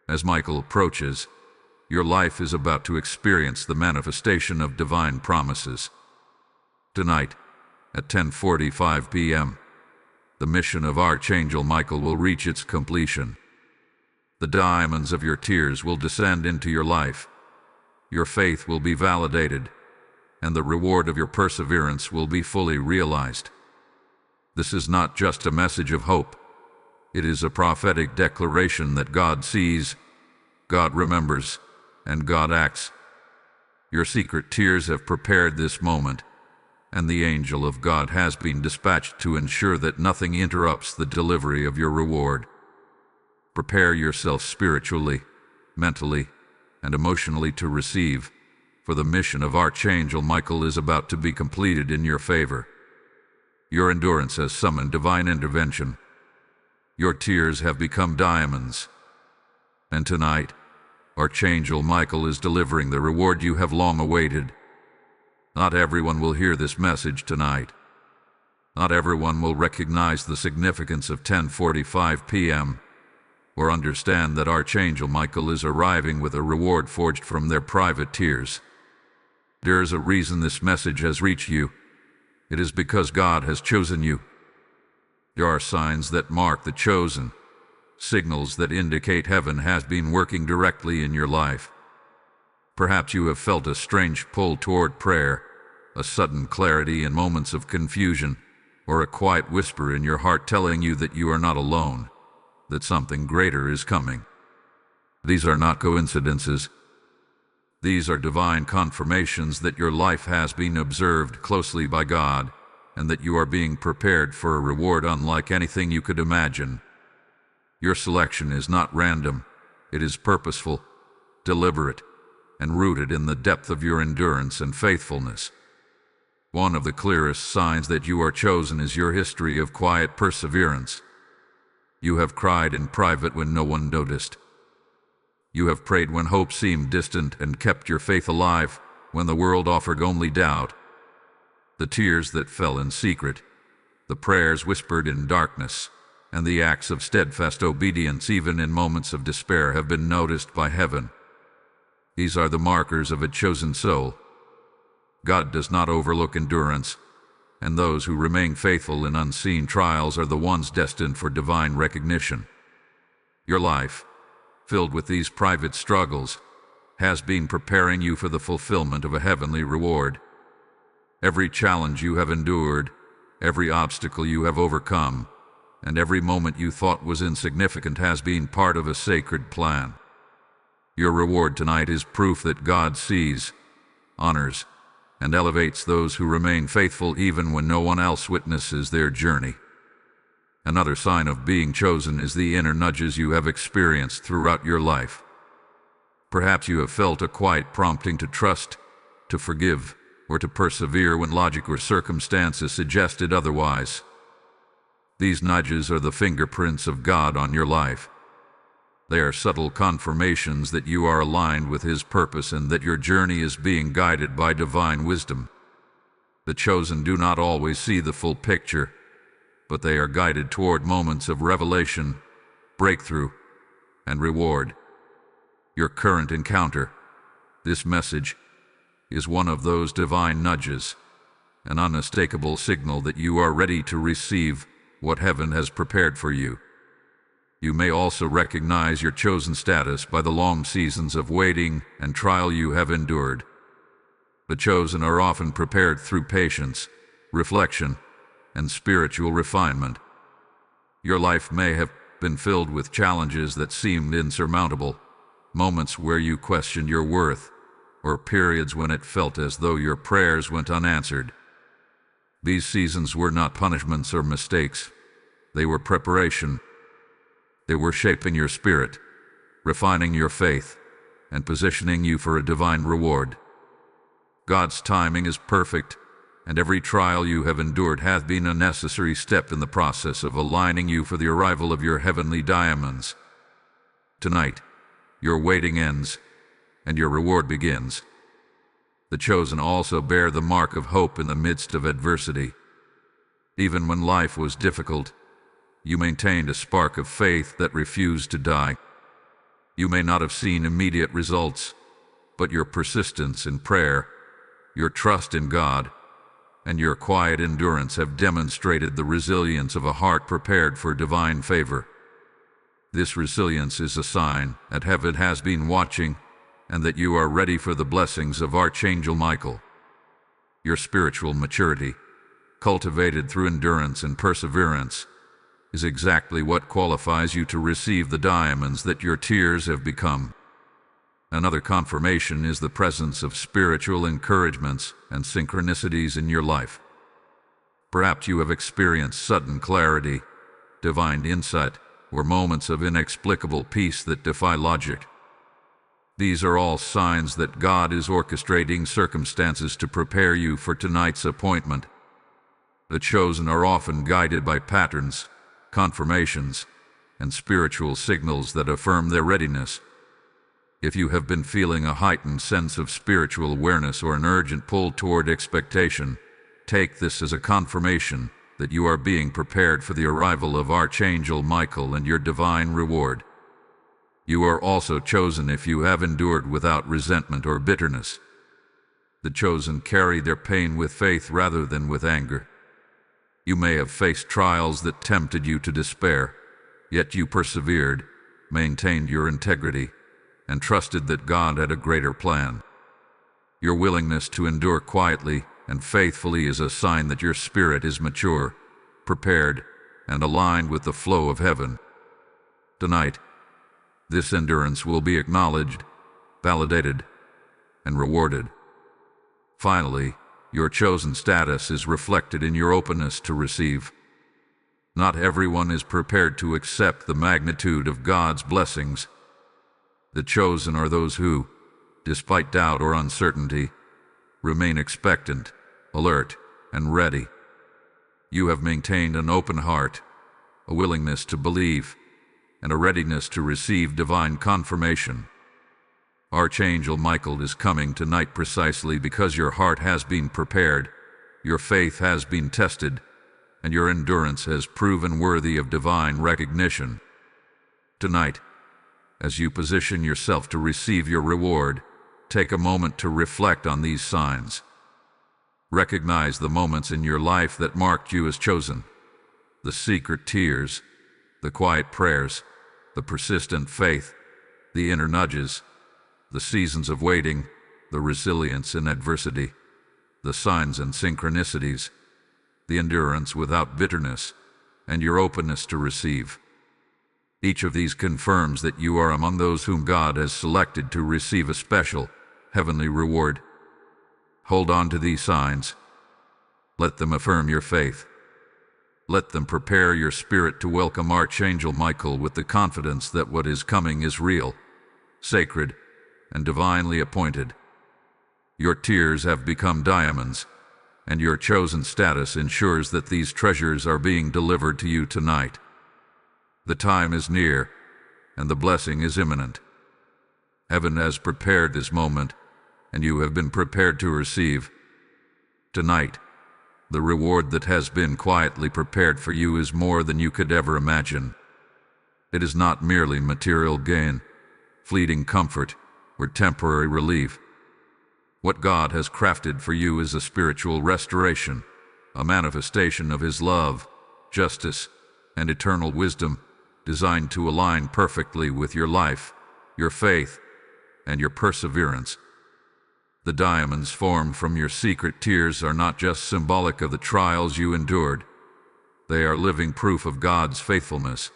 Speaker 1: As Michael approaches, your life is about to experience the manifestation of divine promises. Tonight, at 10:45 p.m., the mission of Archangel Michael will reach its completion. The diamonds of your tears will descend into your life. Your faith will be validated, and the reward of your perseverance will be fully realized. This is not just a message of hope. It is a prophetic declaration that God sees, God remembers, and God acts. Your secret tears have prepared this moment, and the angel of God has been dispatched to ensure that nothing interrupts the delivery of your reward. Prepare yourself spiritually, mentally, and emotionally to receive, for the mission of Archangel Michael is about to be completed in your favor. Your endurance has summoned divine intervention. Your tears have become diamonds. And tonight, Archangel Michael is delivering the reward you have long awaited. Not everyone will hear this message tonight. Not everyone will recognize the significance of 10:45 p.m. or understand that Archangel Michael is arriving with a reward forged from their private tears. There is a reason this message has reached you. It is because God has chosen you. There are signs that mark the chosen, signals that indicate heaven has been working directly in your life. Perhaps you have felt a strange pull toward prayer, a sudden clarity in moments of confusion, or a quiet whisper in your heart telling you that you are not alone, that something greater is coming. These are not coincidences. These are divine confirmations that your life has been observed closely by God, and that you are being prepared for a reward unlike anything you could imagine. Your selection is not random. It is purposeful, deliberate, and rooted in the depth of your endurance and faithfulness. One of the clearest signs that you are chosen is your history of quiet perseverance. You have cried in private when no one noticed. You have prayed when hope seemed distant and kept your faith alive when the world offered only doubt. The tears that fell in secret, the prayers whispered in darkness, and the acts of steadfast obedience even in moments of despair have been noticed by heaven. These are the markers of a chosen soul. God does not overlook endurance, and those who remain faithful in unseen trials are the ones destined for divine recognition. Your life, filled with these private struggles, has been preparing you for the fulfillment of a heavenly reward. Every challenge you have endured, every obstacle you have overcome, and every moment you thought was insignificant has been part of a sacred plan. Your reward tonight is proof that God sees, honors, and elevates those who remain faithful even when no one else witnesses their journey. Another sign of being chosen is the inner nudges you have experienced throughout your life. Perhaps you have felt a quiet prompting to trust, to forgive, or to persevere when logic or circumstances suggested otherwise. These nudges are the fingerprints of God on your life. They are subtle confirmations that you are aligned with His purpose and that your journey is being guided by divine wisdom. The chosen do not always see the full picture, but they are guided toward moments of revelation, breakthrough, and reward. Your current encounter, this message, is one of those divine nudges, an unmistakable signal that you are ready to receive what heaven has prepared for you. You may also recognize your chosen status by the long seasons of waiting and trial you have endured. The chosen are often prepared through patience, reflection, and spiritual refinement. Your life may have been filled with challenges that seemed insurmountable, moments where you questioned your worth, or periods when it felt as though your prayers went unanswered. These seasons were not punishments or mistakes. They were preparation. They were shaping your spirit, refining your faith, and positioning you for a divine reward. God's timing is perfect, and every trial you have endured hath been a necessary step in the process of aligning you for the arrival of your heavenly diamonds. Tonight, your waiting ends, and your reward begins. The chosen also bear the mark of hope in the midst of adversity. Even when life was difficult, you maintained a spark of faith that refused to die. You may not have seen immediate results, but your persistence in prayer, your trust in God, and your quiet endurance have demonstrated the resilience of a heart prepared for divine favor. This resilience is a sign that heaven has been watching and that you are ready for the blessings of Archangel Michael. Your spiritual maturity, cultivated through endurance and perseverance, is exactly what qualifies you to receive the diamonds that your tears have become. Another confirmation is the presence of spiritual encouragements and synchronicities in your life. Perhaps you have experienced sudden clarity, divine insight, or moments of inexplicable peace that defy logic. These are all signs that God is orchestrating circumstances to prepare you for tonight's appointment. The chosen are often guided by patterns, confirmations, and spiritual signals that affirm their readiness. If you have been feeling a heightened sense of spiritual awareness or an urgent pull toward expectation, take this as a confirmation that you are being prepared for the arrival of Archangel Michael and your divine reward. You are also chosen if you have endured without resentment or bitterness. The chosen carry their pain with faith rather than with anger. You may have faced trials that tempted you to despair, yet you persevered, maintained your integrity, and trusted that God had a greater plan. Your willingness to endure quietly and faithfully is a sign that your spirit is mature, prepared, and aligned with the flow of heaven. Tonight, this endurance will be acknowledged, validated, and rewarded. Finally, your chosen status is reflected in your openness to receive. Not everyone is prepared to accept the magnitude of God's blessings. The chosen are those who, despite doubt or uncertainty, remain expectant, alert, and ready. You have maintained an open heart, a willingness to believe, and a readiness to receive divine confirmation. Archangel Michael is coming tonight precisely because your heart has been prepared, your faith has been tested, and your endurance has proven worthy of divine recognition. Tonight, as you position yourself to receive your reward, take a moment to reflect on these signs. Recognize the moments in your life that marked you as chosen, the secret tears, the quiet prayers, the persistent faith, the inner nudges, the seasons of waiting, the resilience in adversity, the signs and synchronicities, the endurance without bitterness, and your openness to receive. Each of these confirms that you are among those whom God has selected to receive a special, heavenly reward. Hold on to these signs. Let them affirm your faith. Let them prepare your spirit to welcome Archangel Michael with the confidence that what is coming is real, sacred, and divinely appointed. Your tears have become diamonds, and your chosen status ensures that these treasures are being delivered to you tonight. The time is near, and the blessing is imminent. Heaven has prepared this moment, and you have been prepared to receive. Tonight, the reward that has been quietly prepared for you is more than you could ever imagine. It is not merely material gain, fleeting comfort, or temporary relief. What God has crafted for you is a spiritual restoration, a manifestation of His love, justice, and eternal wisdom, designed to align perfectly with your life, your faith, and your perseverance. The diamonds formed from your secret tears are not just symbolic of the trials you endured. They are living proof of God's faithfulness.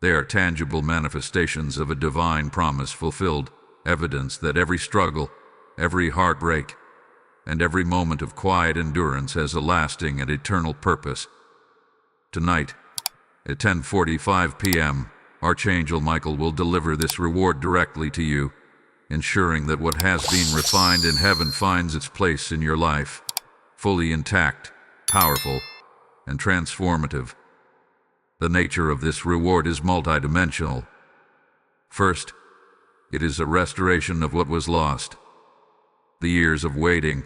Speaker 1: They are tangible manifestations of a divine promise fulfilled, evidence that every struggle, every heartbreak, and every moment of quiet endurance has a lasting and eternal purpose. Tonight, at 10:45 p.m., Archangel Michael will deliver this reward directly to you, ensuring that what has been refined in heaven finds its place in your life, fully intact, powerful, and transformative. The nature of this reward is multidimensional. First, it is a restoration of what was lost. The years of waiting,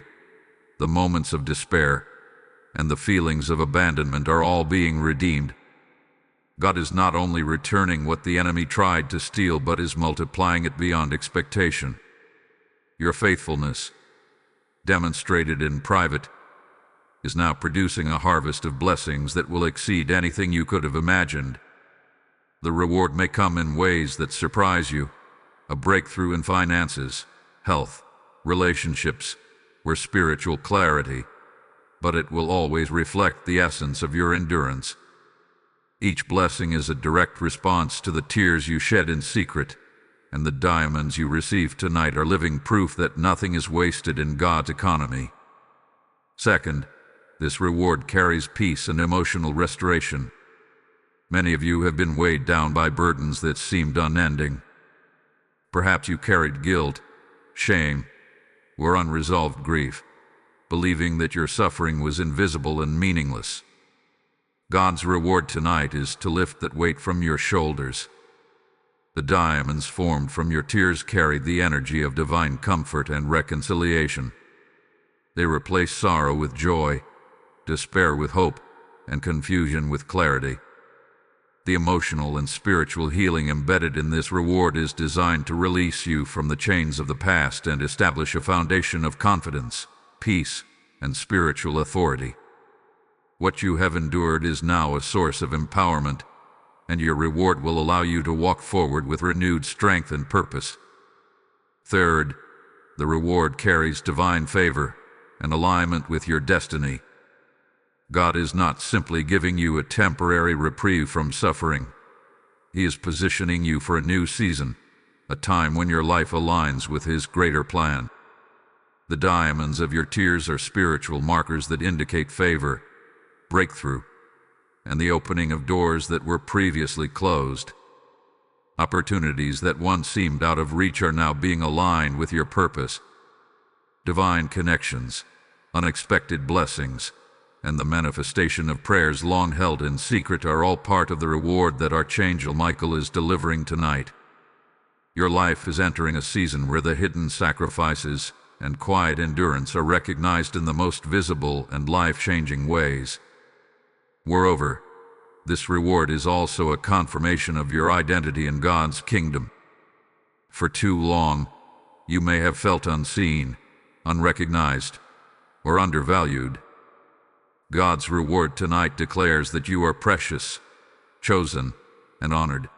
Speaker 1: the moments of despair, and the feelings of abandonment are all being redeemed. God is not only returning what the enemy tried to steal, but is multiplying it beyond expectation. Your faithfulness, demonstrated in private, is now producing a harvest of blessings that will exceed anything you could have imagined. The reward may come in ways that surprise you: a breakthrough in finances, health, relationships, or spiritual clarity, but it will always reflect the essence of your endurance. Each blessing is a direct response to the tears you shed in secret, and the diamonds you receive tonight are living proof that nothing is wasted in God's economy. Second, this reward carries peace and emotional restoration. Many of you have been weighed down by burdens that seemed unending. Perhaps you carried guilt, shame, or unresolved grief, believing that your suffering was invisible and meaningless. God's reward tonight is to lift that weight from your shoulders. The diamonds formed from your tears carry the energy of divine comfort and reconciliation. They replace sorrow with joy, despair with hope, and confusion with clarity. The emotional and spiritual healing embedded in this reward is designed to release you from the chains of the past and establish a foundation of confidence, peace, and spiritual authority. What you have endured is now a source of empowerment, and your reward will allow you to walk forward with renewed strength and purpose. Third, the reward carries divine favor and alignment with your destiny. God is not simply giving you a temporary reprieve from suffering. He is positioning you for a new season, a time when your life aligns with His greater plan. The diamonds of your tears are spiritual markers that indicate favor, breakthrough, and the opening of doors that were previously closed. Opportunities that once seemed out of reach are now being aligned with your purpose. Divine connections, unexpected blessings, and the manifestation of prayers long held in secret are all part of the reward that Archangel Michael is delivering tonight. Your life is entering a season where the hidden sacrifices and quiet endurance are recognized in the most visible and life-changing ways. Moreover, this reward is also a confirmation of your identity in God's kingdom. For too long, you may have felt unseen, unrecognized, or undervalued. God's reward tonight declares that you are precious, chosen, and honored.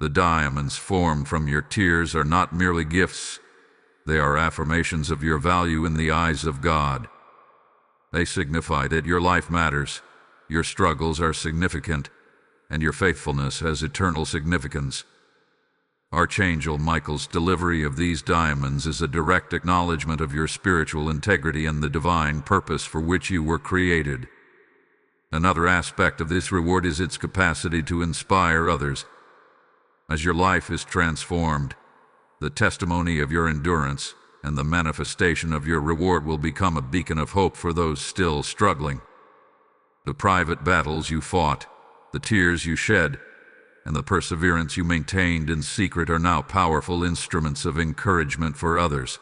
Speaker 1: The diamonds formed from your tears are not merely gifts. They are affirmations of your value in the eyes of God. They signify that your life matters, your struggles are significant, and your faithfulness has eternal significance. Archangel Michael's delivery of these diamonds is a direct acknowledgement of your spiritual integrity and the divine purpose for which you were created. Another aspect of this reward is its capacity to inspire others. As your life is transformed, the testimony of your endurance and the manifestation of your reward will become a beacon of hope for those still struggling. The private battles you fought, the tears you shed, and the perseverance you maintained in secret are now powerful instruments of encouragement for others.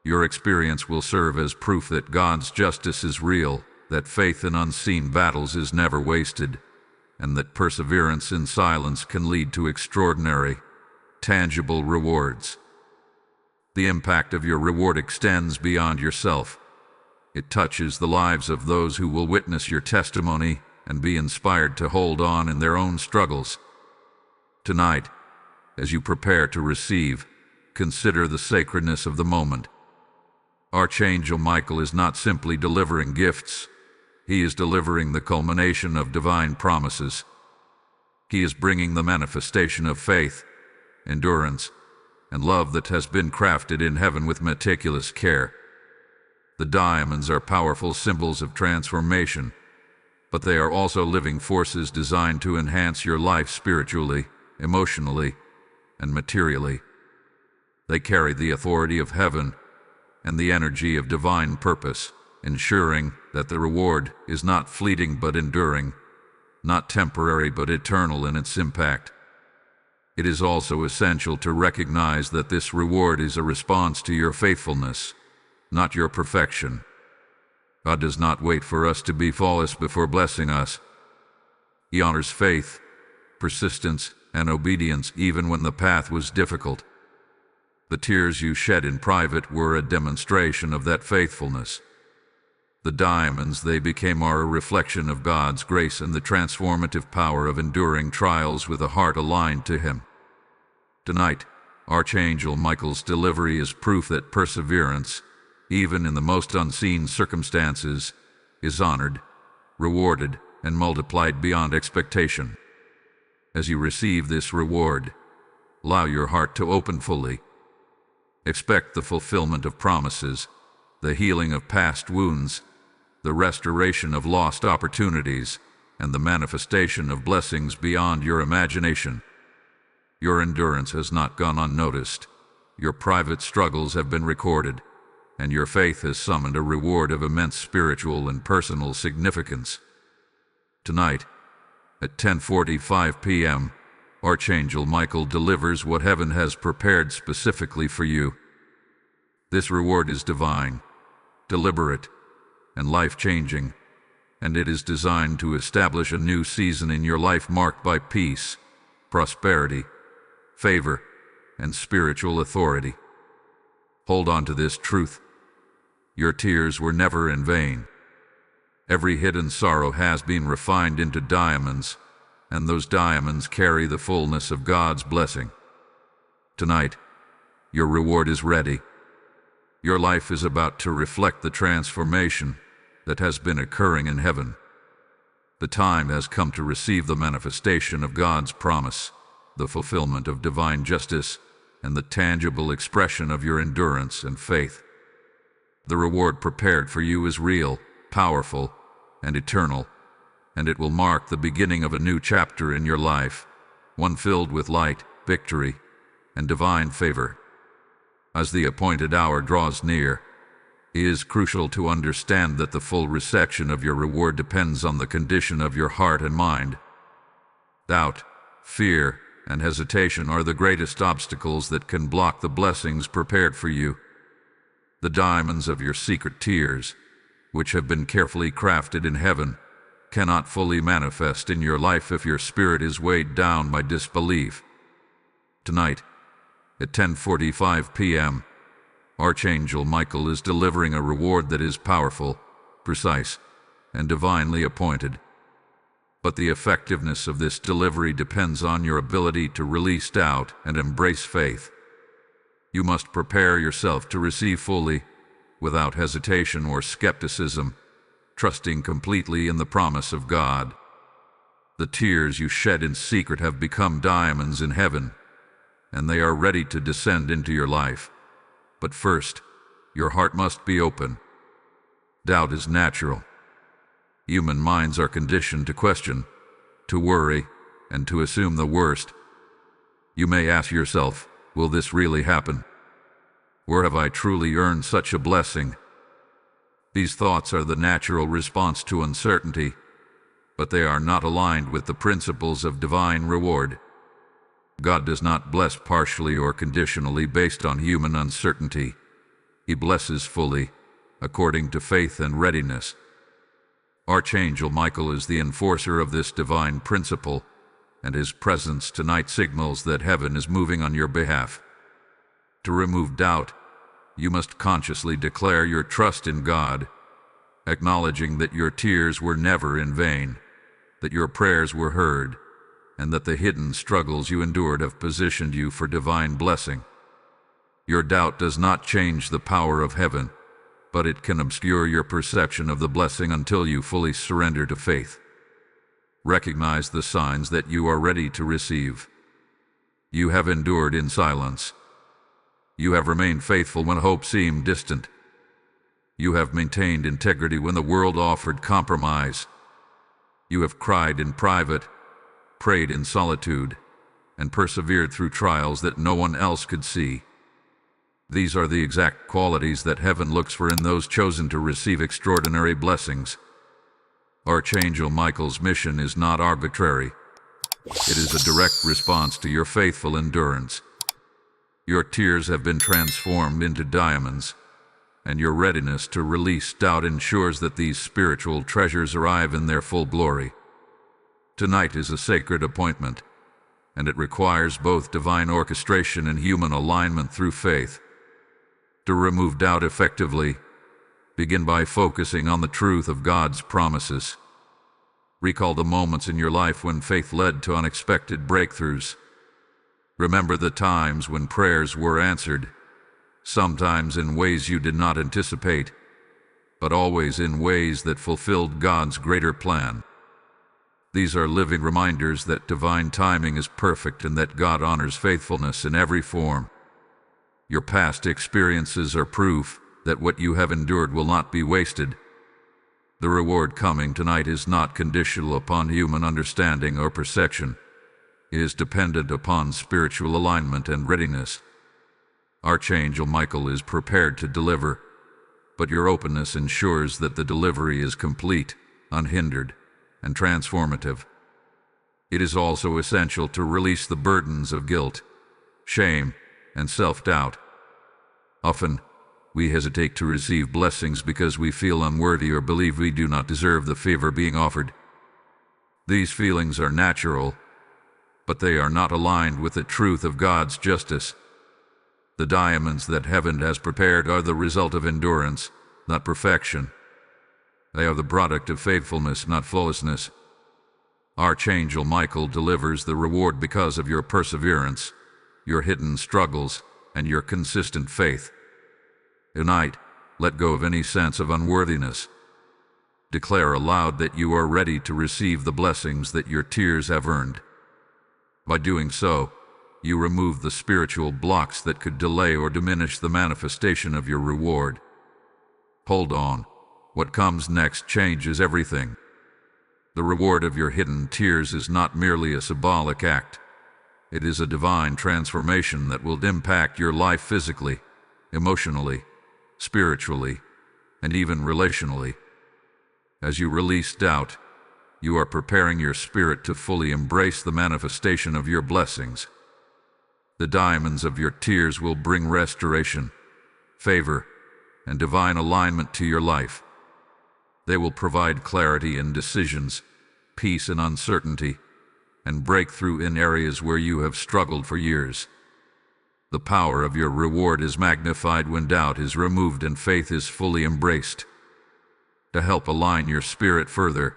Speaker 1: Your experience will serve as proof that God's justice is real, that faith in unseen battles is never wasted, and that perseverance in silence can lead to extraordinary, tangible rewards. The impact of your reward extends beyond yourself. It touches the lives of those who will witness your testimony and be inspired to hold on in their own struggles. Tonight, as you prepare to receive, consider the sacredness of the moment. Archangel Michael is not simply delivering gifts, he is delivering the culmination of divine promises. He is bringing the manifestation of faith, endurance, and love that has been crafted in heaven with meticulous care. The diamonds are powerful symbols of transformation, but they are also living forces designed to enhance your life spiritually, emotionally, and materially. They carry the authority of heaven and the energy of divine purpose, ensuring that the reward is not fleeting but enduring, not temporary but eternal in its impact. It is also essential to recognize that this reward is a response to your faithfulness, not your perfection. God does not wait for us to be flawless before blessing us. He honors faith, persistence, and obedience even when the path was difficult. The tears you shed in private were a demonstration of that faithfulness. The diamonds they became are a reflection of God's grace and the transformative power of enduring trials with a heart aligned to Him. Tonight, Archangel Michael's delivery is proof that perseverance, even in the most unseen circumstances, is honored, rewarded, and multiplied beyond expectation. As you receive this reward, allow your heart to open fully. Expect the fulfillment of promises, the healing of past wounds, the restoration of lost opportunities, and the manifestation of blessings beyond your imagination. Your endurance has not gone unnoticed. Your private struggles have been recorded, and your faith has summoned a reward of immense spiritual and personal significance. Tonight, at 10:45 p.m., Archangel Michael delivers what heaven has prepared specifically for you. This reward is divine, deliberate, and life-changing, and it is designed to establish a new season in your life marked by peace, prosperity, favor, and spiritual authority. Hold on to this truth. Your tears were never in vain. Every hidden sorrow has been refined into diamonds, and those diamonds carry the fullness of God's blessing. Tonight, your reward is ready. Your life is about to reflect the transformation that has been occurring in heaven. The time has come to receive the manifestation of God's promise, the fulfillment of divine justice, and the tangible expression of your endurance and faith. The reward prepared for you is real, powerful, and eternal, and it will mark the beginning of a new chapter in your life, one filled with light, victory, and divine favor. As the appointed hour draws near, it is crucial to understand that the full reception of your reward depends on the condition of your heart and mind. Doubt, fear, and hesitation are the greatest obstacles that can block the blessings prepared for you. The diamonds of your secret tears, which have been carefully crafted in heaven, cannot fully manifest in your life if your spirit is weighed down by disbelief. Tonight, at 10:45 p.m., Archangel Michael is delivering a reward that is powerful, precise, and divinely appointed. But the effectiveness of this delivery depends on your ability to release doubt and embrace faith. You must prepare yourself to receive fully, without hesitation or skepticism, trusting completely in the promise of God. The tears you shed in secret have become diamonds in heaven, and they are ready to descend into your life. But first, your heart must be open. Doubt is natural. Human minds are conditioned to question, to worry, and to assume the worst. You may ask yourself, will this really happen? Or have I truly earned such a blessing? These thoughts are the natural response to uncertainty, but they are not aligned with the principles of divine reward. God does not bless partially or conditionally based on human uncertainty. He blesses fully, according to faith and readiness. Archangel Michael is the enforcer of this divine principle, and his presence tonight signals that heaven is moving on your behalf. To remove doubt, you must consciously declare your trust in God, acknowledging that your tears were never in vain, that your prayers were heard, and that the hidden struggles you endured have positioned you for divine blessing. Your doubt does not change the power of heaven, but it can obscure your perception of the blessing until you fully surrender to faith. Recognize the signs that you are ready to receive. You have endured in silence. You have remained faithful when hope seemed distant. You have maintained integrity when the world offered compromise. You have cried in private, prayed in solitude, and persevered through trials that no one else could see. These are the exact qualities that heaven looks for in those chosen to receive extraordinary blessings. Archangel Michael's mission is not arbitrary. It is a direct response to your faithful endurance. Your tears have been transformed into diamonds, and your readiness to release doubt ensures that these spiritual treasures arrive in their full glory. Tonight is a sacred appointment, and it requires both divine orchestration and human alignment through faith. To remove doubt effectively, begin by focusing on the truth of God's promises. Recall the moments in your life when faith led to unexpected breakthroughs. Remember the times when prayers were answered, sometimes in ways you did not anticipate, but always in ways that fulfilled God's greater plan. These are living reminders that divine timing is perfect and that God honors faithfulness in every form. Your past experiences are proof that what you have endured will not be wasted. The reward coming tonight is not conditional upon human understanding or perception. It is dependent upon spiritual alignment and readiness. Archangel Michael is prepared to deliver, but your openness ensures that the delivery is complete, unhindered, and transformative. It is also essential to release the burdens of guilt, shame, and self-doubt. Often, we hesitate to receive blessings because we feel unworthy or believe we do not deserve the favor being offered. These feelings are natural, but they are not aligned with the truth of God's justice. The diamonds that heaven has prepared are the result of endurance, not perfection. They are the product of faithfulness, not flawlessness. Archangel Michael delivers the reward because of your perseverance, your hidden struggles, and your consistent faith. Tonight, let go of any sense of unworthiness. Declare aloud that you are ready to receive the blessings that your tears have earned. By doing so, you remove the spiritual blocks that could delay or diminish the manifestation of your reward. Hold on. What comes next changes everything. The reward of your hidden tears is not merely a symbolic act. It is a divine transformation that will impact your life physically, emotionally, spiritually, and even relationally. As you release doubt, you are preparing your spirit to fully embrace the manifestation of your blessings. The diamonds of your tears will bring restoration, favor, and divine alignment to your life. They will provide clarity in decisions, peace in uncertainty, and breakthrough in areas where you have struggled for years. The power of your reward is magnified when doubt is removed and faith is fully embraced. To help align your spirit further,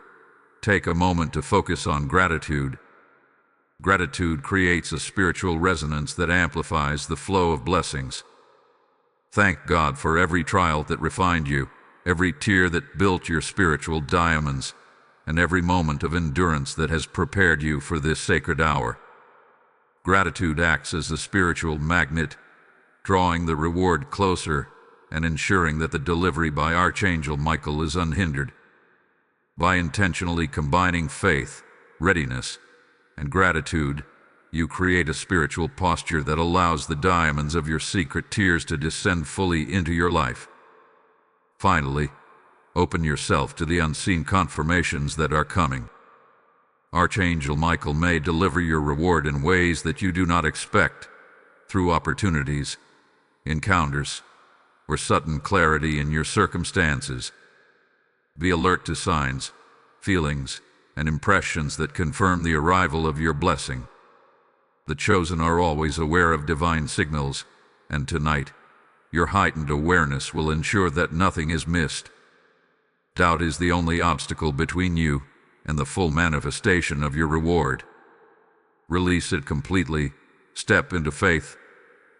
Speaker 1: take a moment to focus on gratitude. Gratitude creates a spiritual resonance that amplifies the flow of blessings. Thank God for every trial that refined you, every tear that built your spiritual diamonds, and every moment of endurance that has prepared you for this sacred hour. Gratitude acts as a spiritual magnet, drawing the reward closer and ensuring that the delivery by Archangel Michael is unhindered. By intentionally combining faith, readiness, and gratitude, you create a spiritual posture that allows the diamonds of your secret tears to descend fully into your life. Finally, open yourself to the unseen confirmations that are coming. Archangel Michael may deliver your reward in ways that you do not expect, through opportunities, encounters, or sudden clarity in your circumstances. Be alert to signs, feelings, and impressions that confirm the arrival of your blessing. The chosen are always aware of divine signals, and tonight, your heightened awareness will ensure that nothing is missed. Doubt is the only obstacle between you and the full manifestation of your reward. Release it completely, step into faith,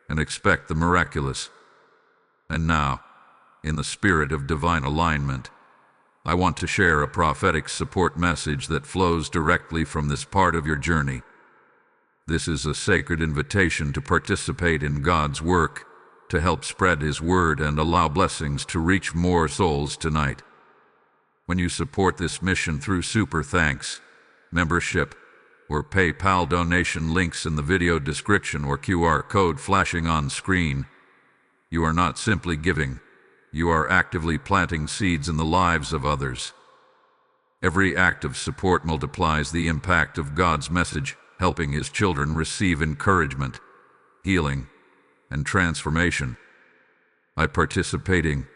Speaker 1: and expect the miraculous. And now, in the spirit of divine alignment, I want to share a prophetic support message that flows directly from this part of your journey. This is a sacred invitation to participate in God's work, to help spread His word and allow blessings to reach more souls tonight. When you support this mission through super thanks, membership, or PayPal donation links in the video description or QR code flashing on screen, you are not simply giving, you are actively planting seeds in the lives of others. Every act of support multiplies the impact of God's message, helping His children receive encouragement, healing, and transformation. By participating,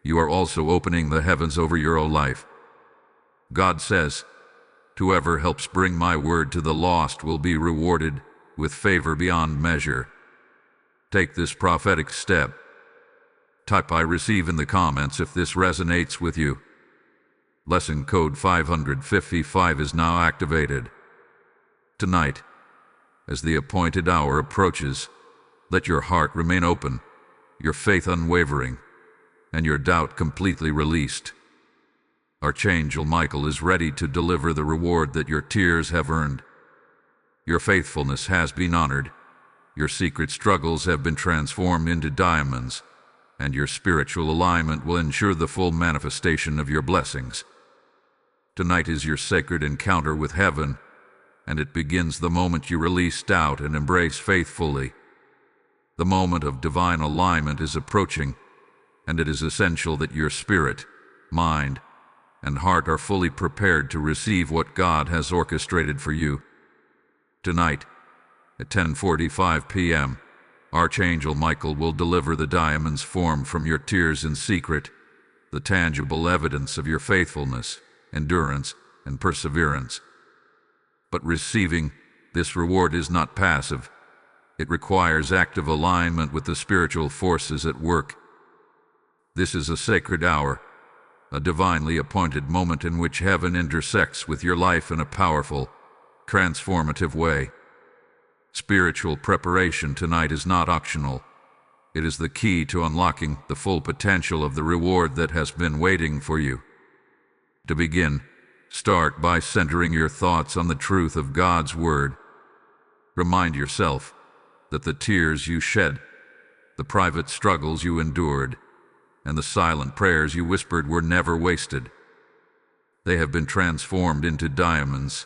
Speaker 1: you are also opening the heavens over your own life. God says, "Whoever helps bring my word to the lost will be rewarded with favor beyond measure." Take this prophetic step. Type "I receive" in the comments if this resonates with you. Lesson code 555 is now activated. Tonight, as the appointed hour approaches, let your heart remain open, your faith unwavering, and your doubt completely released. Archangel Michael is ready to deliver the reward that your tears have earned. Your faithfulness has been honored, your secret struggles have been transformed into diamonds, and your spiritual alignment will ensure the full manifestation of your blessings. Tonight is your sacred encounter with heaven, and it begins the moment you release doubt and embrace faith fully. The moment of divine alignment is approaching, and it is essential that your spirit, mind, and heart are fully prepared to receive what God has orchestrated for you. Tonight, at 10:45 p.m., Archangel Michael will deliver the diamonds formed from your tears in secret, the tangible evidence of your faithfulness, endurance, and perseverance. But receiving this reward is not passive. It requires active alignment with the spiritual forces at work. This is a sacred hour, a divinely appointed moment in which heaven intersects with your life in a powerful, transformative way. Spiritual preparation tonight is not optional. It is the key to unlocking the full potential of the reward that has been waiting for you. To begin, start by centering your thoughts on the truth of God's word. Remind yourself that the tears you shed, the private struggles you endured, and the silent prayers you whispered were never wasted. They have been transformed into diamonds,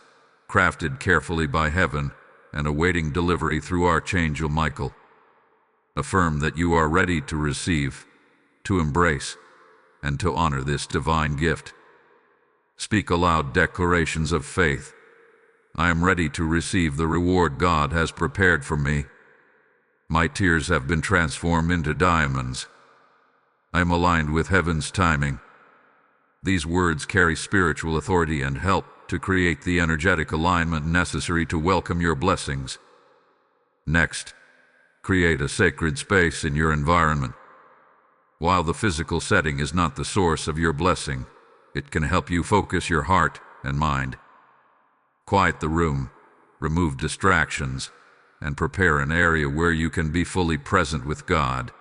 Speaker 1: crafted carefully by heaven and awaiting delivery through Archangel Michael. Affirm that you are ready to receive, to embrace, and to honor this divine gift. Speak aloud declarations of faith. I am ready to receive the reward God has prepared for me. My tears have been transformed into diamonds. I am aligned with heaven's timing. These words carry spiritual authority and help to create the energetic alignment necessary to welcome your blessings. Next, create a sacred space in your environment. While the physical setting is not the source of your blessing, it can help you focus your heart and mind. Quiet the room, remove distractions, and prepare an area where you can be fully present with God.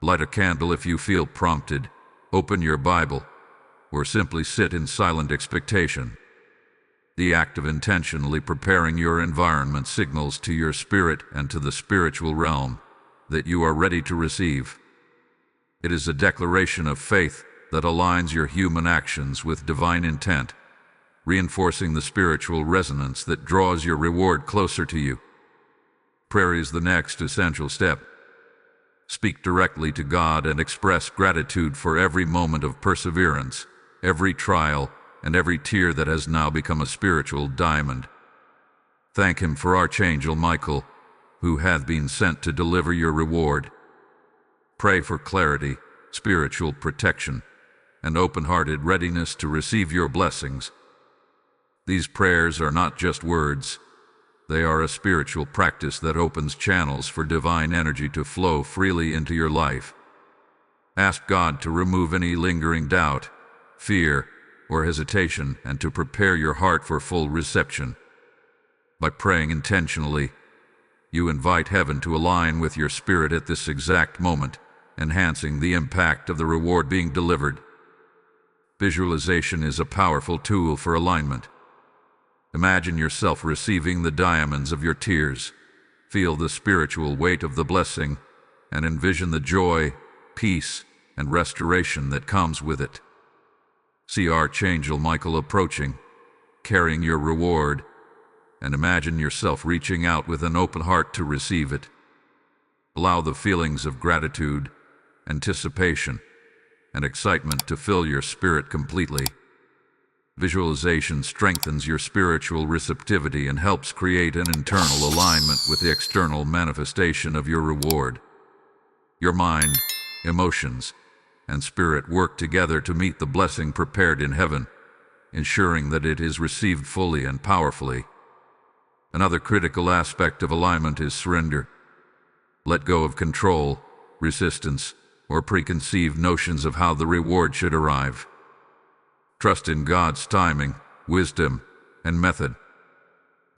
Speaker 1: Light a candle if you feel prompted, open your Bible, or simply sit in silent expectation. The act of intentionally preparing your environment signals to your spirit and to the spiritual realm that you are ready to receive. It is a declaration of faith that aligns your human actions with divine intent, reinforcing the spiritual resonance that draws your reward closer to you. Prayer is the next essential step. Speak directly to God and express gratitude for every moment of perseverance, every trial, and every tear that has now become a spiritual diamond. Thank Him for Archangel Michael, who hath been sent to deliver your reward. Pray for clarity, spiritual protection, and open-hearted readiness to receive your blessings. These prayers are not just words. They are a spiritual practice that opens channels for divine energy to flow freely into your life. Ask God to remove any lingering doubt, fear, or hesitation, and to prepare your heart for full reception. By praying intentionally, You invite heaven to align with your spirit at this exact moment, enhancing the impact of the reward being delivered. Visualization is a powerful tool for alignment. Imagine yourself receiving the diamonds of your tears. Feel the spiritual weight of the blessing, and envision the joy, peace, and restoration that comes with it. See Archangel Michael approaching, carrying your reward, and imagine yourself reaching out with an open heart to receive it. Allow the feelings of gratitude, anticipation, and excitement to fill your spirit completely. Visualization strengthens your spiritual receptivity and helps create an internal alignment with the external manifestation of your reward. Your mind, emotions, and spirit work together to meet the blessing prepared in heaven, ensuring that it is received fully and powerfully. Another critical aspect of alignment is surrender. Let go of control, resistance, or preconceived notions of how the reward should arrive. Trust in God's timing, wisdom, and method.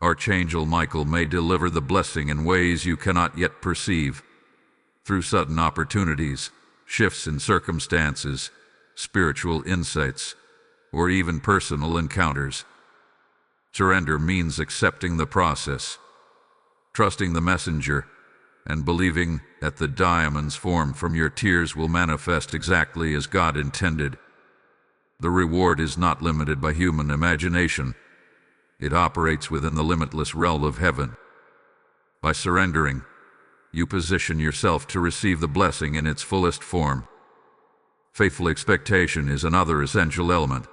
Speaker 1: Archangel Michael may deliver the blessing in ways you cannot yet perceive, through sudden opportunities, shifts in circumstances, spiritual insights, or even personal encounters. Surrender means accepting the process, trusting the messenger, and believing that the diamonds formed from your tears will manifest exactly as God intended. The reward is not limited by human imagination. It operates within the limitless realm of heaven. By surrendering, you position yourself to receive the blessing in its fullest form. Faithful expectation is another essential element.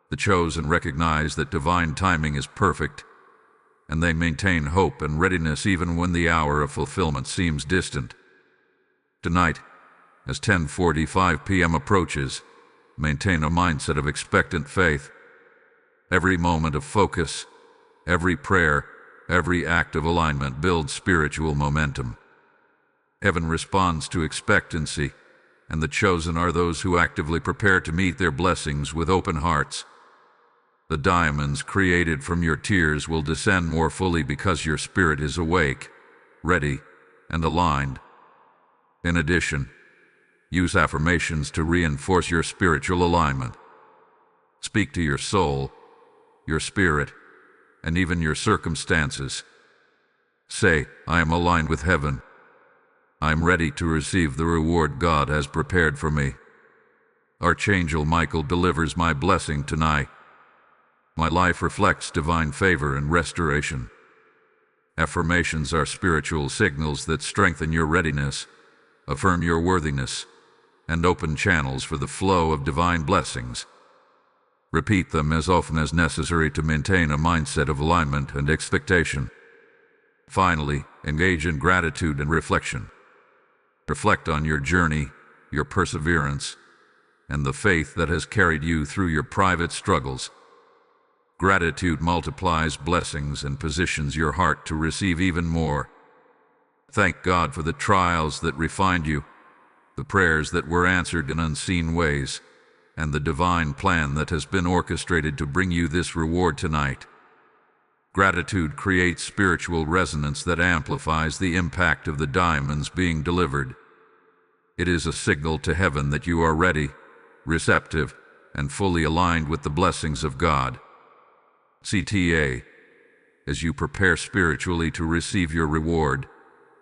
Speaker 1: The chosen recognize that divine timing is perfect, and they maintain hope and readiness even when the hour of fulfillment seems distant. Tonight, as 10:45 p.m. approaches, maintain a mindset of expectant faith. Every moment of focus, every prayer, every act of alignment builds spiritual momentum. Heaven responds to expectancy, and the chosen are those who actively prepare to meet their blessings with open hearts. The diamonds created from your tears will descend more fully because your spirit is awake, ready, and aligned. In addition, use affirmations to reinforce your spiritual alignment. Speak to your soul, your spirit, and even your circumstances. Say, I am aligned with heaven. I am ready to receive the reward God has prepared for me. Archangel Michael delivers my blessing tonight. My life reflects divine favor and restoration. Affirmations are spiritual signals that strengthen your readiness, affirm your worthiness, and open channels for the flow of divine blessings. Repeat them as often as necessary to maintain a mindset of alignment and expectation. Finally, engage in gratitude and reflection. Reflect on your journey, your perseverance, and the faith that has carried you through your private struggles. Gratitude multiplies blessings and positions your heart to receive even more. Thank God for the trials that refined you, the prayers that were answered in unseen ways, and the divine plan that has been orchestrated to bring you this reward tonight. Gratitude creates spiritual resonance that amplifies the impact of the diamonds being delivered. It is a signal to heaven that you are ready, receptive, and fully aligned with the blessings of God. CTA. As you prepare spiritually to receive your reward,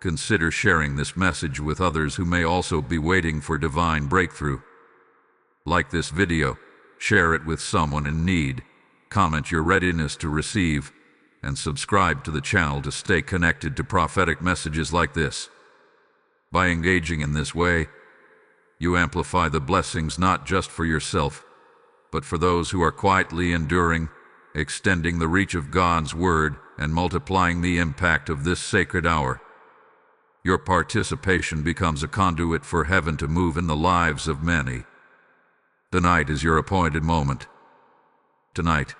Speaker 1: consider sharing this message with others who may also be waiting for divine breakthrough. Like this video, share it with someone in need, comment your readiness to receive, and subscribe to the channel to stay connected to prophetic messages like this. By engaging in this way, you amplify the blessings not just for yourself, but for those who are quietly enduring, extending the reach of God's word and multiplying the impact of this sacred hour. Your participation becomes a conduit for heaven to move in the lives of many. Tonight is your appointed moment. Tonight,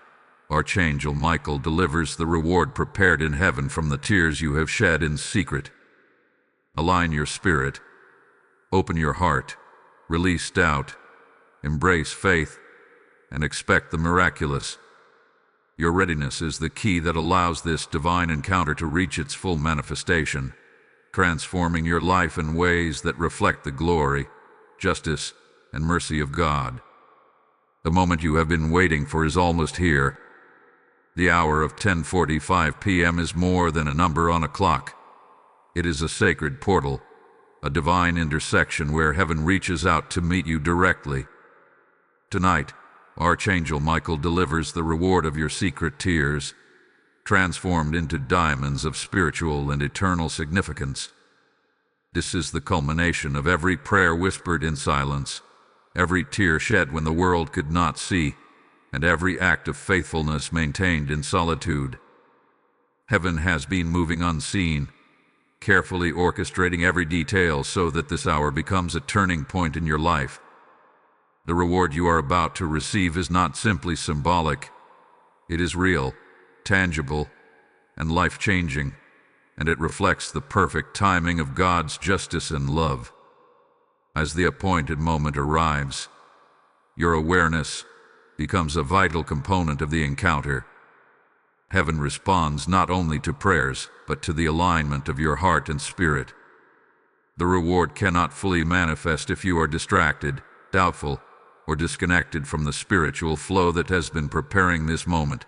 Speaker 1: Archangel Michael delivers the reward prepared in heaven from the tears you have shed in secret. Align your spirit, open your heart, release doubt, embrace faith, and expect the miraculous. Your readiness is the key that allows this divine encounter to reach its full manifestation, transforming your life in ways that reflect the glory, justice, and mercy of God. The moment you have been waiting for is almost here. The hour of 10:45 p.m. is more than a number on a clock. It is a sacred portal, a divine intersection where heaven reaches out to meet you directly. Tonight, Archangel Michael delivers the reward of your secret tears, transformed into diamonds of spiritual and eternal significance. This is the culmination of every prayer whispered in silence, every tear shed when the world could not see, and every act of faithfulness maintained in solitude. Heaven has been moving unseen, carefully orchestrating every detail so that this hour becomes a turning point in your life. The reward you are about to receive is not simply symbolic. It is real, tangible, and life-changing, and it reflects the perfect timing of God's justice and love. As the appointed moment arrives, your awareness becomes a vital component of the encounter. Heaven responds not only to prayers, but to the alignment of your heart and spirit. The reward cannot fully manifest if you are distracted, doubtful, or disconnected from the spiritual flow that has been preparing this moment.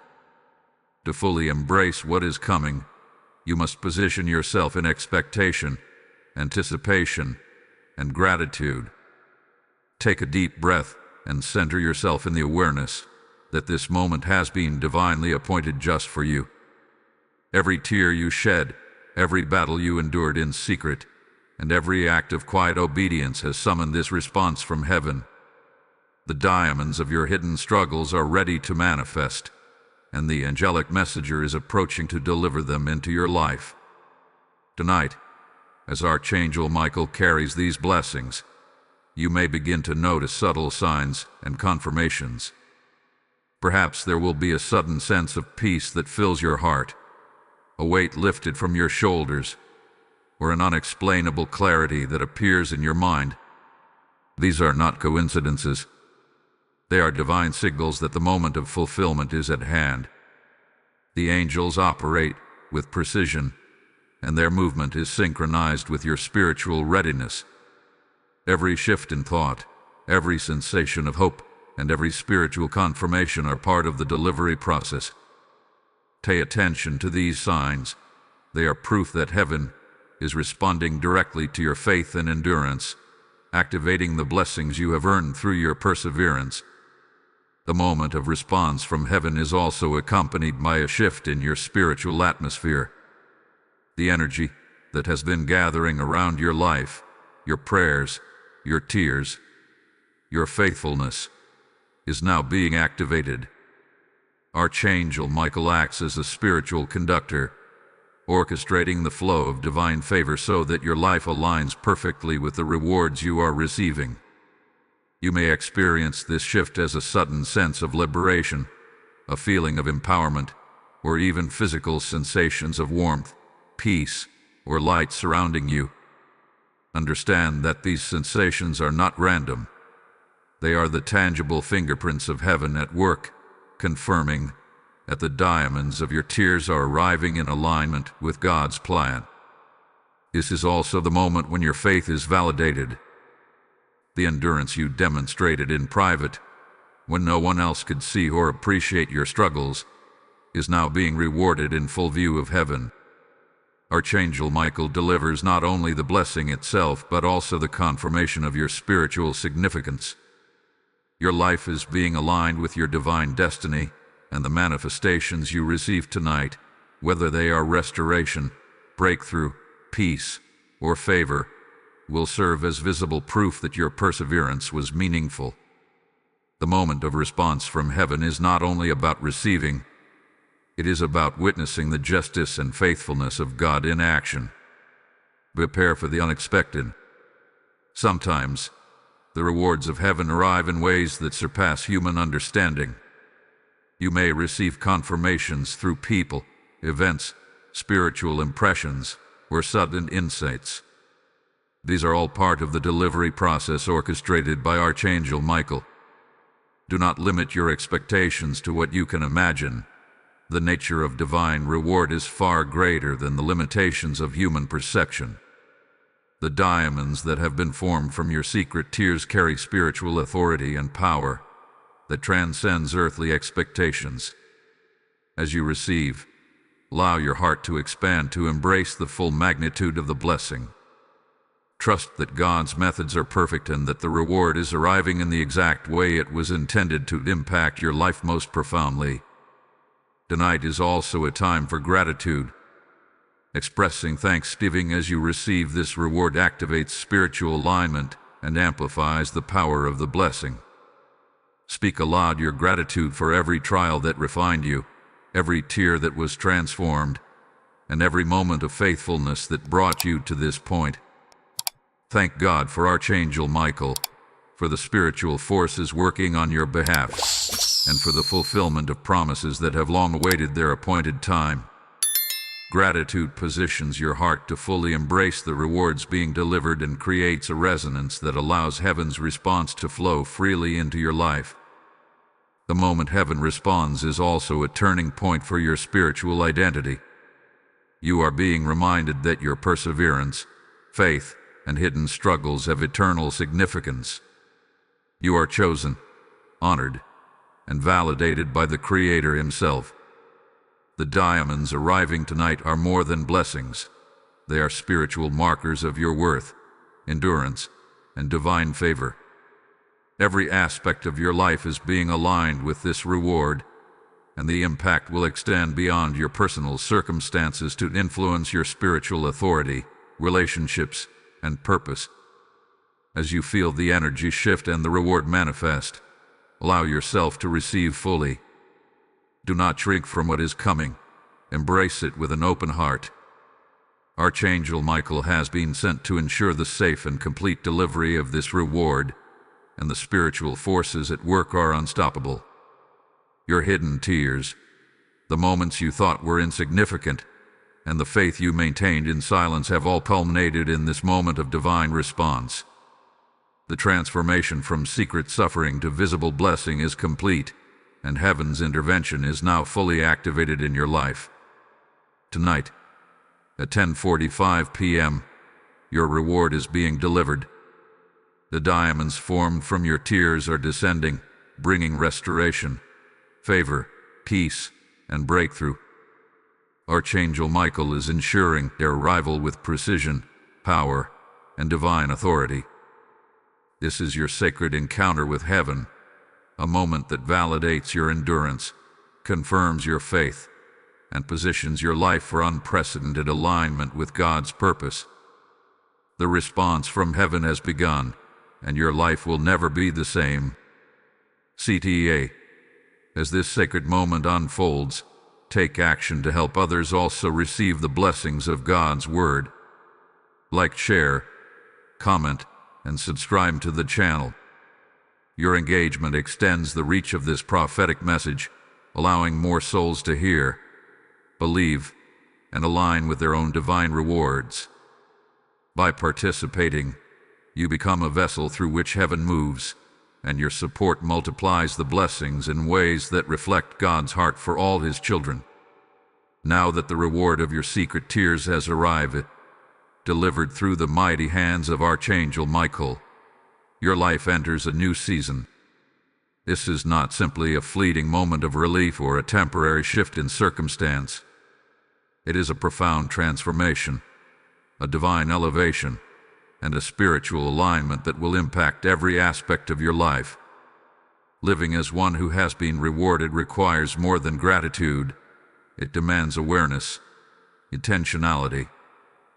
Speaker 1: To fully embrace what is coming, you must position yourself in expectation, anticipation, and gratitude. Take a deep breath and center yourself in the awareness that this moment has been divinely appointed just for you. Every tear you shed, every battle you endured in secret, and every act of quiet obedience has summoned this response from heaven. The diamonds of your hidden struggles are ready to manifest, and the angelic messenger is approaching to deliver them into your life. Tonight, as Archangel Michael carries these blessings, you may begin to notice subtle signs and confirmations. Perhaps there will be a sudden sense of peace that fills your heart, a weight lifted from your shoulders, or an unexplainable clarity that appears in your mind. These are not coincidences. They are divine signals that the moment of fulfillment is at hand. The angels operate with precision, and their movement is synchronized with your spiritual readiness. Every shift in thought, every sensation of hope, and every spiritual confirmation are part of the delivery process. Pay attention to these signs. They are proof that heaven is responding directly to your faith and endurance, activating the blessings you have earned through your perseverance. The moment of response from heaven is also accompanied by a shift in your spiritual atmosphere. The energy that has been gathering around your life, your prayers, your tears, your faithfulness, is now being activated. Archangel Michael acts as a spiritual conductor, orchestrating the flow of divine favor so that your life aligns perfectly with the rewards you are receiving. You may experience this shift as a sudden sense of liberation, a feeling of empowerment, or even physical sensations of warmth, peace, or light surrounding you. Understand that these sensations are not random. They are the tangible fingerprints of heaven at work, confirming that the diamonds of your tears are arriving in alignment with God's plan. This is also the moment when your faith is validated. The endurance you demonstrated in private, when no one else could see or appreciate your struggles, is now being rewarded in full view of heaven. Archangel Michael delivers not only the blessing itself, but also the confirmation of your spiritual significance. Your life is being aligned with your divine destiny, and the manifestations you receive tonight, whether they are restoration, breakthrough, peace, or favor, will serve as visible proof that your perseverance was meaningful. The moment of response from heaven is not only about receiving, it is about witnessing the justice and faithfulness of God in action. Prepare for the unexpected. Sometimes, the rewards of heaven arrive in ways that surpass human understanding. You may receive confirmations through people, events, spiritual impressions, or sudden insights. These are all part of the delivery process orchestrated by Archangel Michael. Do not limit your expectations to what you can imagine. The nature of divine reward is far greater than the limitations of human perception. The diamonds that have been formed from your secret tears carry spiritual authority and power that transcends earthly expectations. As you receive, allow your heart to expand to embrace the full magnitude of the blessing. Trust that God's methods are perfect and that the reward is arriving in the exact way it was intended to impact your life most profoundly. Tonight is also a time for gratitude. Expressing thanksgiving as you receive this reward activates spiritual alignment and amplifies the power of the blessing. Speak aloud your gratitude for every trial that refined you, every tear that was transformed, and every moment of faithfulness that brought you to this point. Thank God for Archangel Michael, for the spiritual forces working on your behalf, and for the fulfillment of promises that have long awaited their appointed time. Gratitude positions your heart to fully embrace the rewards being delivered and creates a resonance that allows heaven's response to flow freely into your life. The moment heaven responds is also a turning point for your spiritual identity. You are being reminded that your perseverance, faith, and hidden struggles have eternal significance. You are chosen, honored, and validated by the Creator Himself. The diamonds arriving tonight are more than blessings. They are spiritual markers of your worth, endurance, and divine favor. Every aspect of your life is being aligned with this reward, and the impact will extend beyond your personal circumstances to influence your spiritual authority, relationships, and purpose. As you feel the energy shift and the reward manifest, allow yourself to receive fully. Do not shrink from what is coming. Embrace it with an open heart. Archangel Michael has been sent to ensure the safe and complete delivery of this reward, and the spiritual forces at work are unstoppable. Your hidden tears, the moments you thought were insignificant, and the faith you maintained in silence have all culminated in this moment of divine response. The transformation from secret suffering to visible blessing is complete, and heaven's intervention is now fully activated in your life. Tonight, at 10:45 p.m., your reward is being delivered. The diamonds formed from your tears are descending, bringing restoration, favor, peace, and breakthrough. Archangel Michael is ensuring their arrival with precision, power, and divine authority. This is your sacred encounter with heaven, a moment that validates your endurance, confirms your faith, and positions your life for unprecedented alignment with God's purpose. The response from heaven has begun, and your life will never be the same. CTA. As this sacred moment unfolds, take action to help others also receive the blessings of God's Word. Like, share, comment, and subscribe to the channel. Your engagement extends the reach of this prophetic message, allowing more souls to hear, believe, and align with their own divine rewards. By participating, you become a vessel through which heaven moves, and your support multiplies the blessings in ways that reflect God's heart for all His children. Now that the reward of your secret tears has arrived, delivered through the mighty hands of Archangel Michael, your life enters a new season. This is not simply a fleeting moment of relief or a temporary shift in circumstance. It is a profound transformation, a divine elevation, and a spiritual alignment that will impact every aspect of your life. Living as one who has been rewarded requires more than gratitude. It demands awareness, intentionality,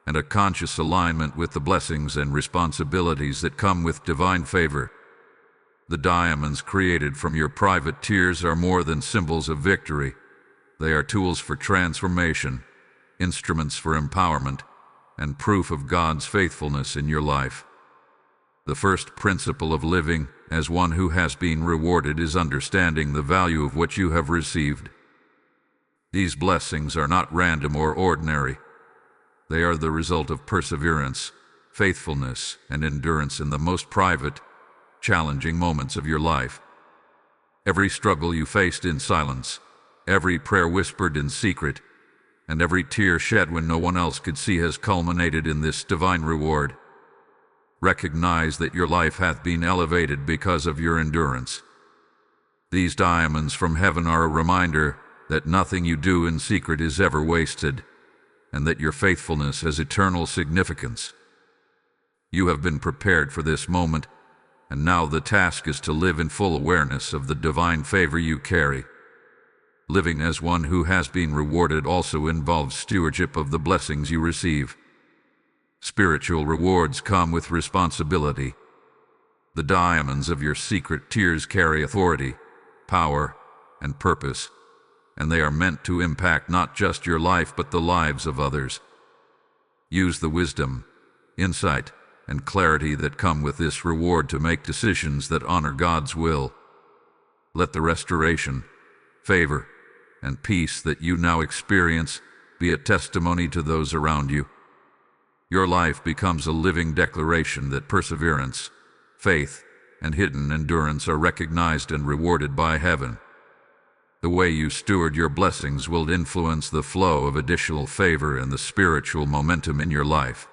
Speaker 1: and a conscious alignment with the blessings and responsibilities that come with divine favor. The diamonds created from your private tears are more than symbols of victory. They are tools for transformation, instruments for empowerment, and proof of God's faithfulness in your life. The first principle of living as one who has been rewarded is understanding the value of what you have received. These blessings are not random or ordinary. They are the result of perseverance, faithfulness, and endurance in the most private, challenging moments of your life. Every struggle you faced in silence, Every prayer whispered in secret, and every tear shed when no one else could see has culminated in this divine reward. Recognize that your life hath been elevated because of your endurance. These diamonds from heaven are a reminder that nothing you do in secret is ever wasted, and that your faithfulness has eternal significance. You have been prepared for this moment, and now the task is to live in full awareness of the divine favor you carry. Living as one who has been rewarded also involves stewardship of the blessings you receive. Spiritual rewards come with responsibility. The diamonds of your secret tears carry authority, power, and purpose, and they are meant to impact not just your life but the lives of others. Use the wisdom, insight, and clarity that come with this reward to make decisions that honor God's will. Let the restoration, favor, and peace that you now experience be a testimony to those around you. Your life becomes a living declaration that perseverance, faith, and hidden endurance are recognized and rewarded by heaven. The way you steward your blessings will influence the flow of additional favor and the spiritual momentum in your life.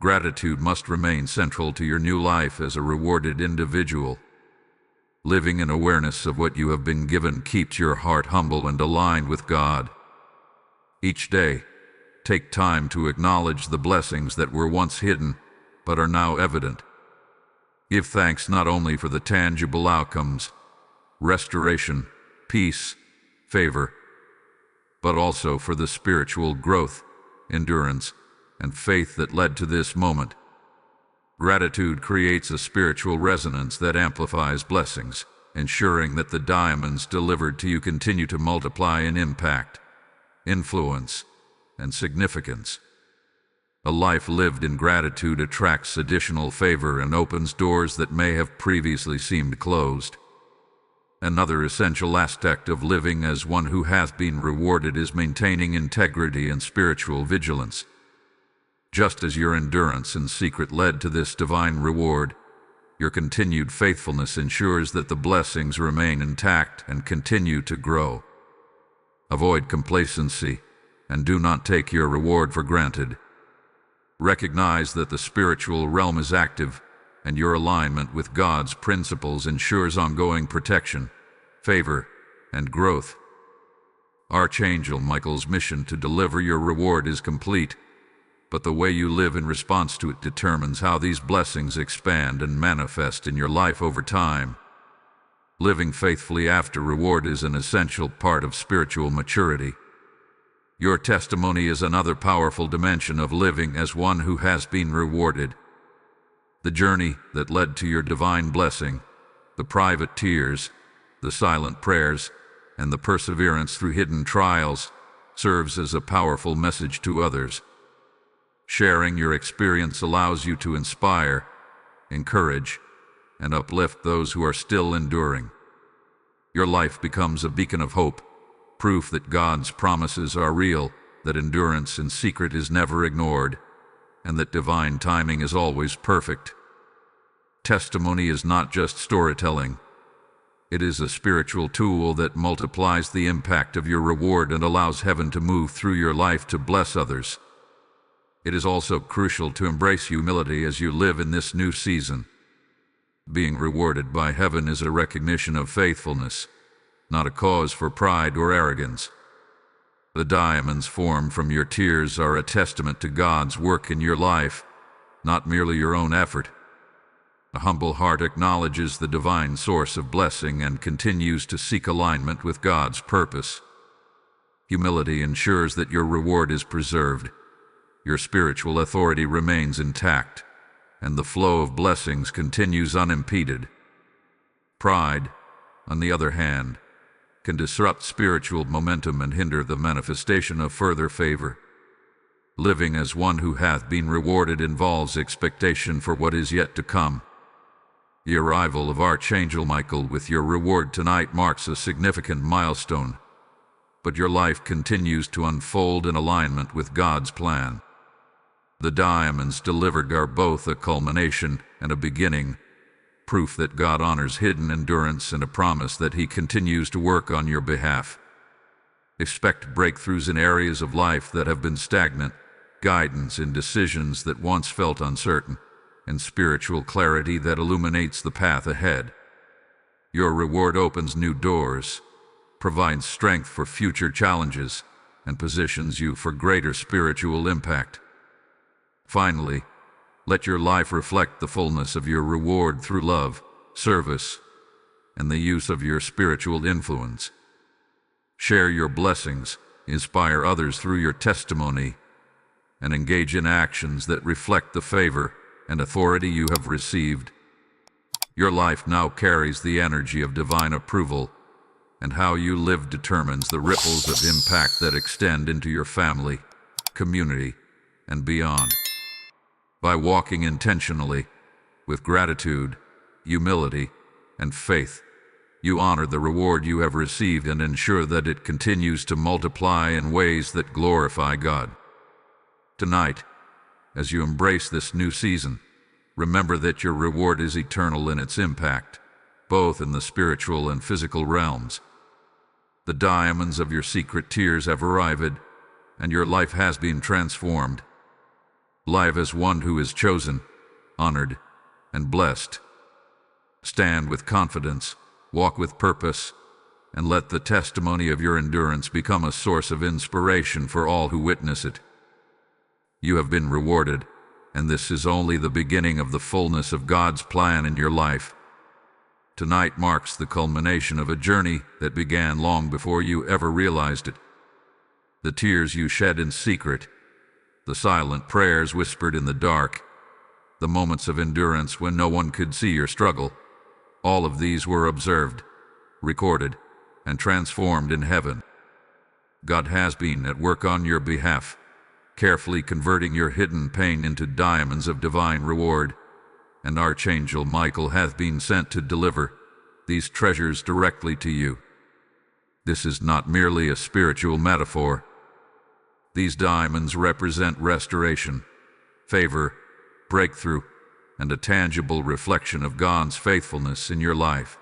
Speaker 1: Gratitude must remain central to your new life as a rewarded individual. Living in awareness of what you have been given keeps your heart humble and aligned with God. Each day, take time to acknowledge the blessings that were once hidden but are now evident. Give thanks not only for the tangible outcomes, restoration, peace, favor, but also for the spiritual growth, endurance, and faith that led to this moment. Gratitude creates a spiritual resonance that amplifies blessings, ensuring that the diamonds delivered to you continue to multiply in impact, influence, and significance. A life lived in gratitude attracts additional favor and opens doors that may have previously seemed closed. Another essential aspect of living as one who has been rewarded is maintaining integrity and spiritual vigilance. Just as your endurance in secret led to this divine reward, your continued faithfulness ensures that the blessings remain intact and continue to grow. Avoid complacency, and do not take your reward for granted. Recognize that the spiritual realm is active, and your alignment with God's principles ensures ongoing protection, favor, and growth. Archangel Michael's mission to deliver your reward is complete, but the way you live in response to it determines how these blessings expand and manifest in your life over time. Living faithfully after reward is an essential part of spiritual maturity. Your testimony is another powerful dimension of living as one who has been rewarded. The journey that led to your divine blessing, the private tears, the silent prayers, and the perseverance through hidden trials serves as a powerful message to others. Sharing your experience allows you to inspire, encourage, and uplift those who are still enduring. Your life becomes a beacon of hope, proof that God's promises are real, that endurance in secret is never ignored, and that divine timing is always perfect. Testimony is not just storytelling. It is a spiritual tool that multiplies the impact of your reward and allows heaven to move through your life to bless others. It is also crucial to embrace humility as you live in this new season. Being rewarded by heaven is a recognition of faithfulness, not a cause for pride or arrogance. The diamonds formed from your tears are a testament to God's work in your life, not merely your own effort. A humble heart acknowledges the divine source of blessing and continues to seek alignment with God's purpose. Humility ensures that your reward is preserved, your spiritual authority remains intact, and the flow of blessings continues unimpeded. Pride, on the other hand, can disrupt spiritual momentum and hinder the manifestation of further favor. Living as one who hath been rewarded involves expectation for what is yet to come. The arrival of Archangel Michael with your reward tonight marks a significant milestone, but your life continues to unfold in alignment with God's plan. The diamonds delivered are both a culmination and a beginning, proof that God honors hidden endurance and a promise that He continues to work on your behalf. Expect breakthroughs in areas of life that have been stagnant, guidance in decisions that once felt uncertain, and spiritual clarity that illuminates the path ahead. Your reward opens new doors, provides strength for future challenges, and positions you for greater spiritual impact. Finally, let your life reflect the fullness of your reward through love, service, and the use of your spiritual influence. Share your blessings, inspire others through your testimony, and engage in actions that reflect the favor and authority you have received. Your life now carries the energy of divine approval, and how you live determines the ripples of impact that extend into your family, community, and beyond. By walking intentionally, with gratitude, humility, and faith, you honor the reward you have received and ensure that it continues to multiply in ways that glorify God. Tonight, as you embrace this new season, remember that your reward is eternal in its impact, both in the spiritual and physical realms. The diamonds of your secret tears have arrived, and your life has been transformed. Live as one who is chosen, honored, and blessed. Stand with confidence, walk with purpose, and let the testimony of your endurance become a source of inspiration for all who witness it. You have been rewarded, and this is only the beginning of the fullness of God's plan in your life. Tonight marks the culmination of a journey that began long before you ever realized it. The tears you shed in secret, the silent prayers whispered in the dark, the moments of endurance when no one could see your struggle, all of these were observed, recorded, and transformed in heaven. God has been at work on your behalf, carefully converting your hidden pain into diamonds of divine reward, and Archangel Michael hath been sent to deliver these treasures directly to you. This is not merely a spiritual metaphor. These diamonds represent restoration, favor, breakthrough, and a tangible reflection of God's faithfulness in your life.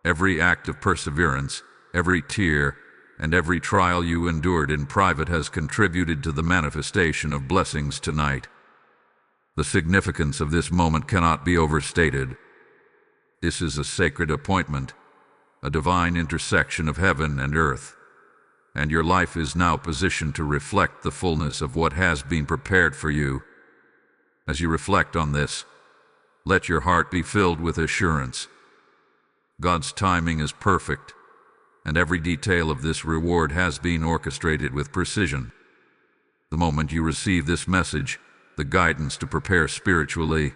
Speaker 1: Every act of perseverance, every tear, and every trial you endured in private has contributed to the manifestation of blessings tonight. The significance of this moment cannot be overstated. This is a sacred appointment, a divine intersection of heaven and earth, and your life is now positioned to reflect the fullness of what has been prepared for you. As you reflect on this, let your heart be filled with assurance. God's timing is perfect, and every detail of this reward has been orchestrated with precision. The moment you receive this message, the guidance to prepare spiritually,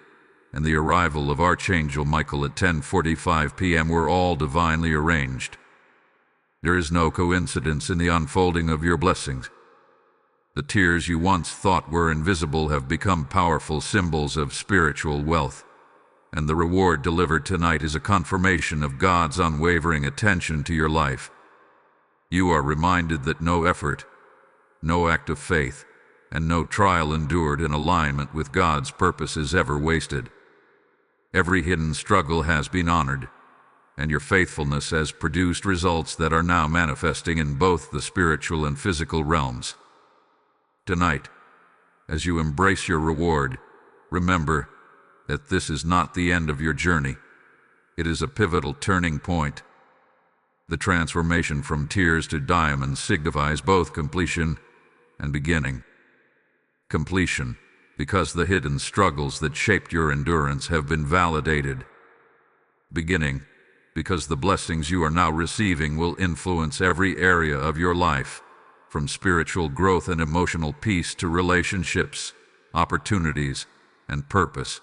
Speaker 1: and the arrival of Archangel Michael at 10:45 p.m. were all divinely arranged. There is no coincidence in the unfolding of your blessings. The tears you once thought were invisible have become powerful symbols of spiritual wealth, and the reward delivered tonight is a confirmation of God's unwavering attention to your life. You are reminded that no effort, no act of faith, and no trial endured in alignment with God's purpose is ever wasted. Every hidden struggle has been honored, and your faithfulness has produced results that are now manifesting in both the spiritual and physical realms. Tonight, as you embrace your reward, remember that this is not the end of your journey. It is a pivotal turning point. The transformation from tears to diamonds signifies both completion and beginning. Completion, because the hidden struggles that shaped your endurance have been validated. Beginning, because the blessings you are now receiving will influence every area of your life, from spiritual growth and emotional peace to relationships, opportunities, and purpose.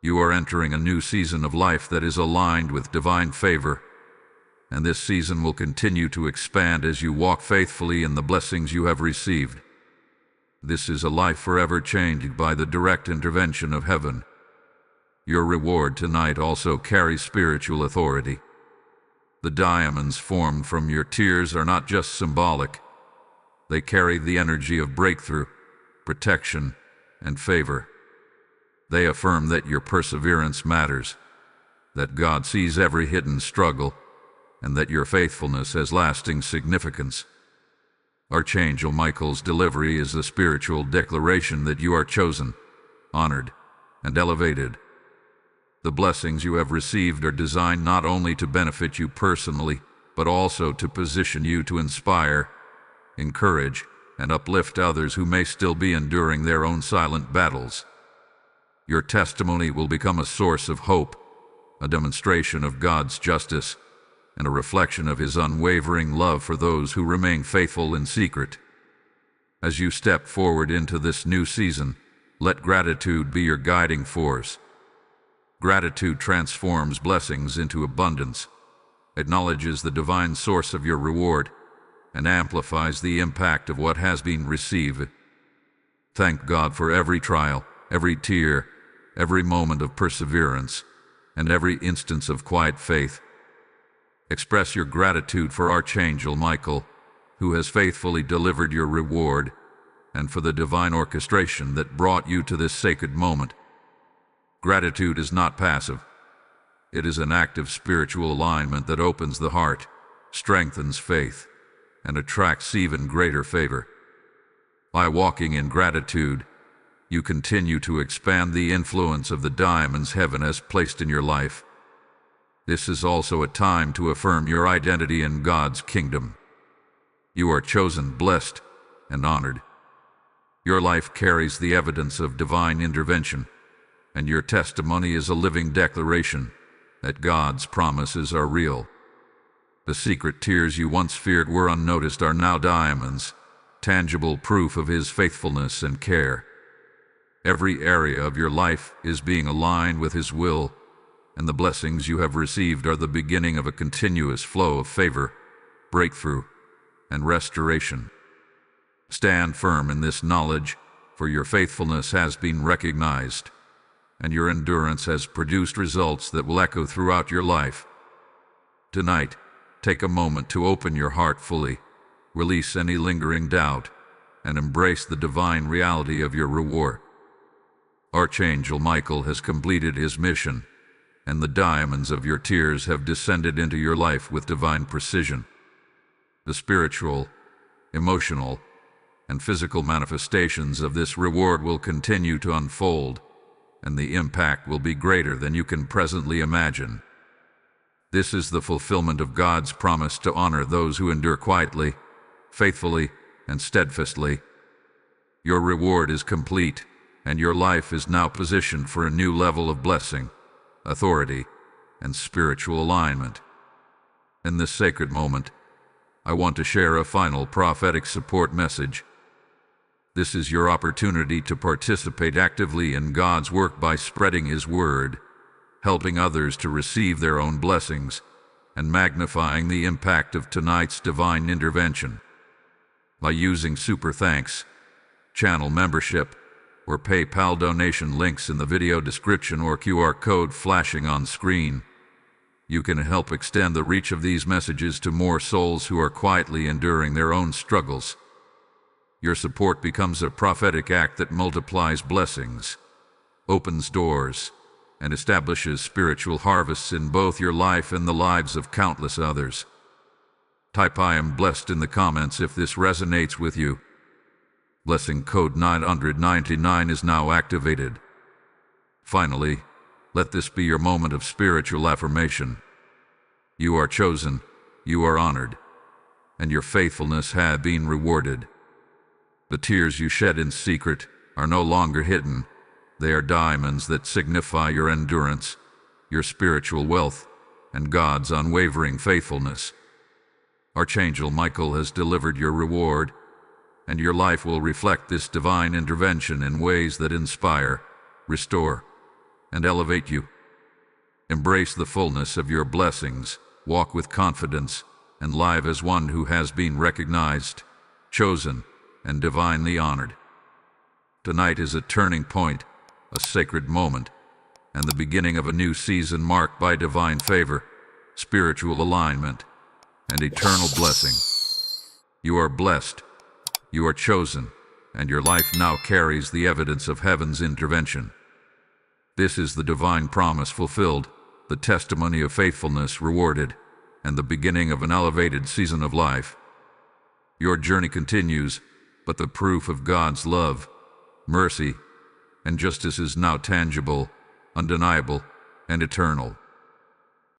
Speaker 1: You are entering a new season of life that is aligned with divine favor, and this season will continue to expand as you walk faithfully in the blessings you have received. This is a life forever changed by the direct intervention of heaven. Your reward tonight also carries spiritual authority. The diamonds formed from your tears are not just symbolic. They carry the energy of breakthrough, protection, and favor. They affirm that your perseverance matters, that God sees every hidden struggle, and that your faithfulness has lasting significance. Archangel Michael's delivery is a spiritual declaration that you are chosen, honored, and elevated. The blessings you have received are designed not only to benefit you personally, but also to position you to inspire, encourage, and uplift others who may still be enduring their own silent battles. Your testimony will become a source of hope, a demonstration of God's justice, and a reflection of His unwavering love for those who remain faithful in secret. As you step forward into this new season, let gratitude be your guiding force. Gratitude transforms blessings into abundance, acknowledges the divine source of your reward, and amplifies the impact of what has been received. Thank God for every trial, every tear, every moment of perseverance, and every instance of quiet faith. Express your gratitude for Archangel Michael, who has faithfully delivered your reward, and for the divine orchestration that brought you to this sacred moment. Gratitude is not passive. It is an active spiritual alignment that opens the heart, strengthens faith, and attracts even greater favor. By walking in gratitude, you continue to expand the influence of the diamonds heaven has placed in your life. This is also a time to affirm your identity in God's kingdom. You are chosen, blessed, and honored. Your life carries the evidence of divine intervention, and your testimony is a living declaration that God's promises are real. The secret tears you once feared were unnoticed are now diamonds, tangible proof of His faithfulness and care. Every area of your life is being aligned with His will, and the blessings you have received are the beginning of a continuous flow of favor, breakthrough, and restoration. Stand firm in this knowledge, for your faithfulness has been recognized, and your endurance has produced results that will echo throughout your life. Tonight, take a moment to open your heart fully, release any lingering doubt, and embrace the divine reality of your reward. Archangel Michael has completed his mission, and the diamonds of your tears have descended into your life with divine precision. The spiritual, emotional, and physical manifestations of this reward will continue to unfold, and the impact will be greater than you can presently imagine. This is the fulfillment of God's promise to honor those who endure quietly, faithfully, and steadfastly. Your reward is complete, and your life is now positioned for a new level of blessing, authority, and spiritual alignment. In this sacred moment, I want to share a final prophetic support message. This is your opportunity to participate actively in God's work by spreading His word, helping others to receive their own blessings, and magnifying the impact of tonight's divine intervention. By using super thanks, channel membership, or PayPal donation links in the video description or QR code flashing on screen, you can help extend the reach of these messages to more souls who are quietly enduring their own struggles. Your support becomes a prophetic act that multiplies blessings, opens doors, and establishes spiritual harvests in both your life and the lives of countless others. Type "I am blessed" in the comments if this resonates with you. Blessing code 999 is now activated. Finally, let this be your moment of spiritual affirmation. You are chosen, you are honored, and your faithfulness has been rewarded. The tears you shed in secret are no longer hidden. They are diamonds that signify your endurance, your spiritual wealth, and God's unwavering faithfulness. Archangel Michael has delivered your reward, and your life will reflect this divine intervention in ways that inspire, restore, and elevate you. Embrace the fullness of your blessings, walk with confidence, and live as one who has been recognized, chosen, and divinely honored. Tonight is a turning point, a sacred moment, and the beginning of a new season marked by divine favor, spiritual alignment, and eternal blessing. You are blessed, you are chosen, and your life now carries the evidence of heaven's intervention. This is the divine promise fulfilled, the testimony of faithfulness rewarded, and the beginning of an elevated season of life. Your journey continues, but the proof of God's love, mercy, and justice is now tangible, undeniable, and eternal.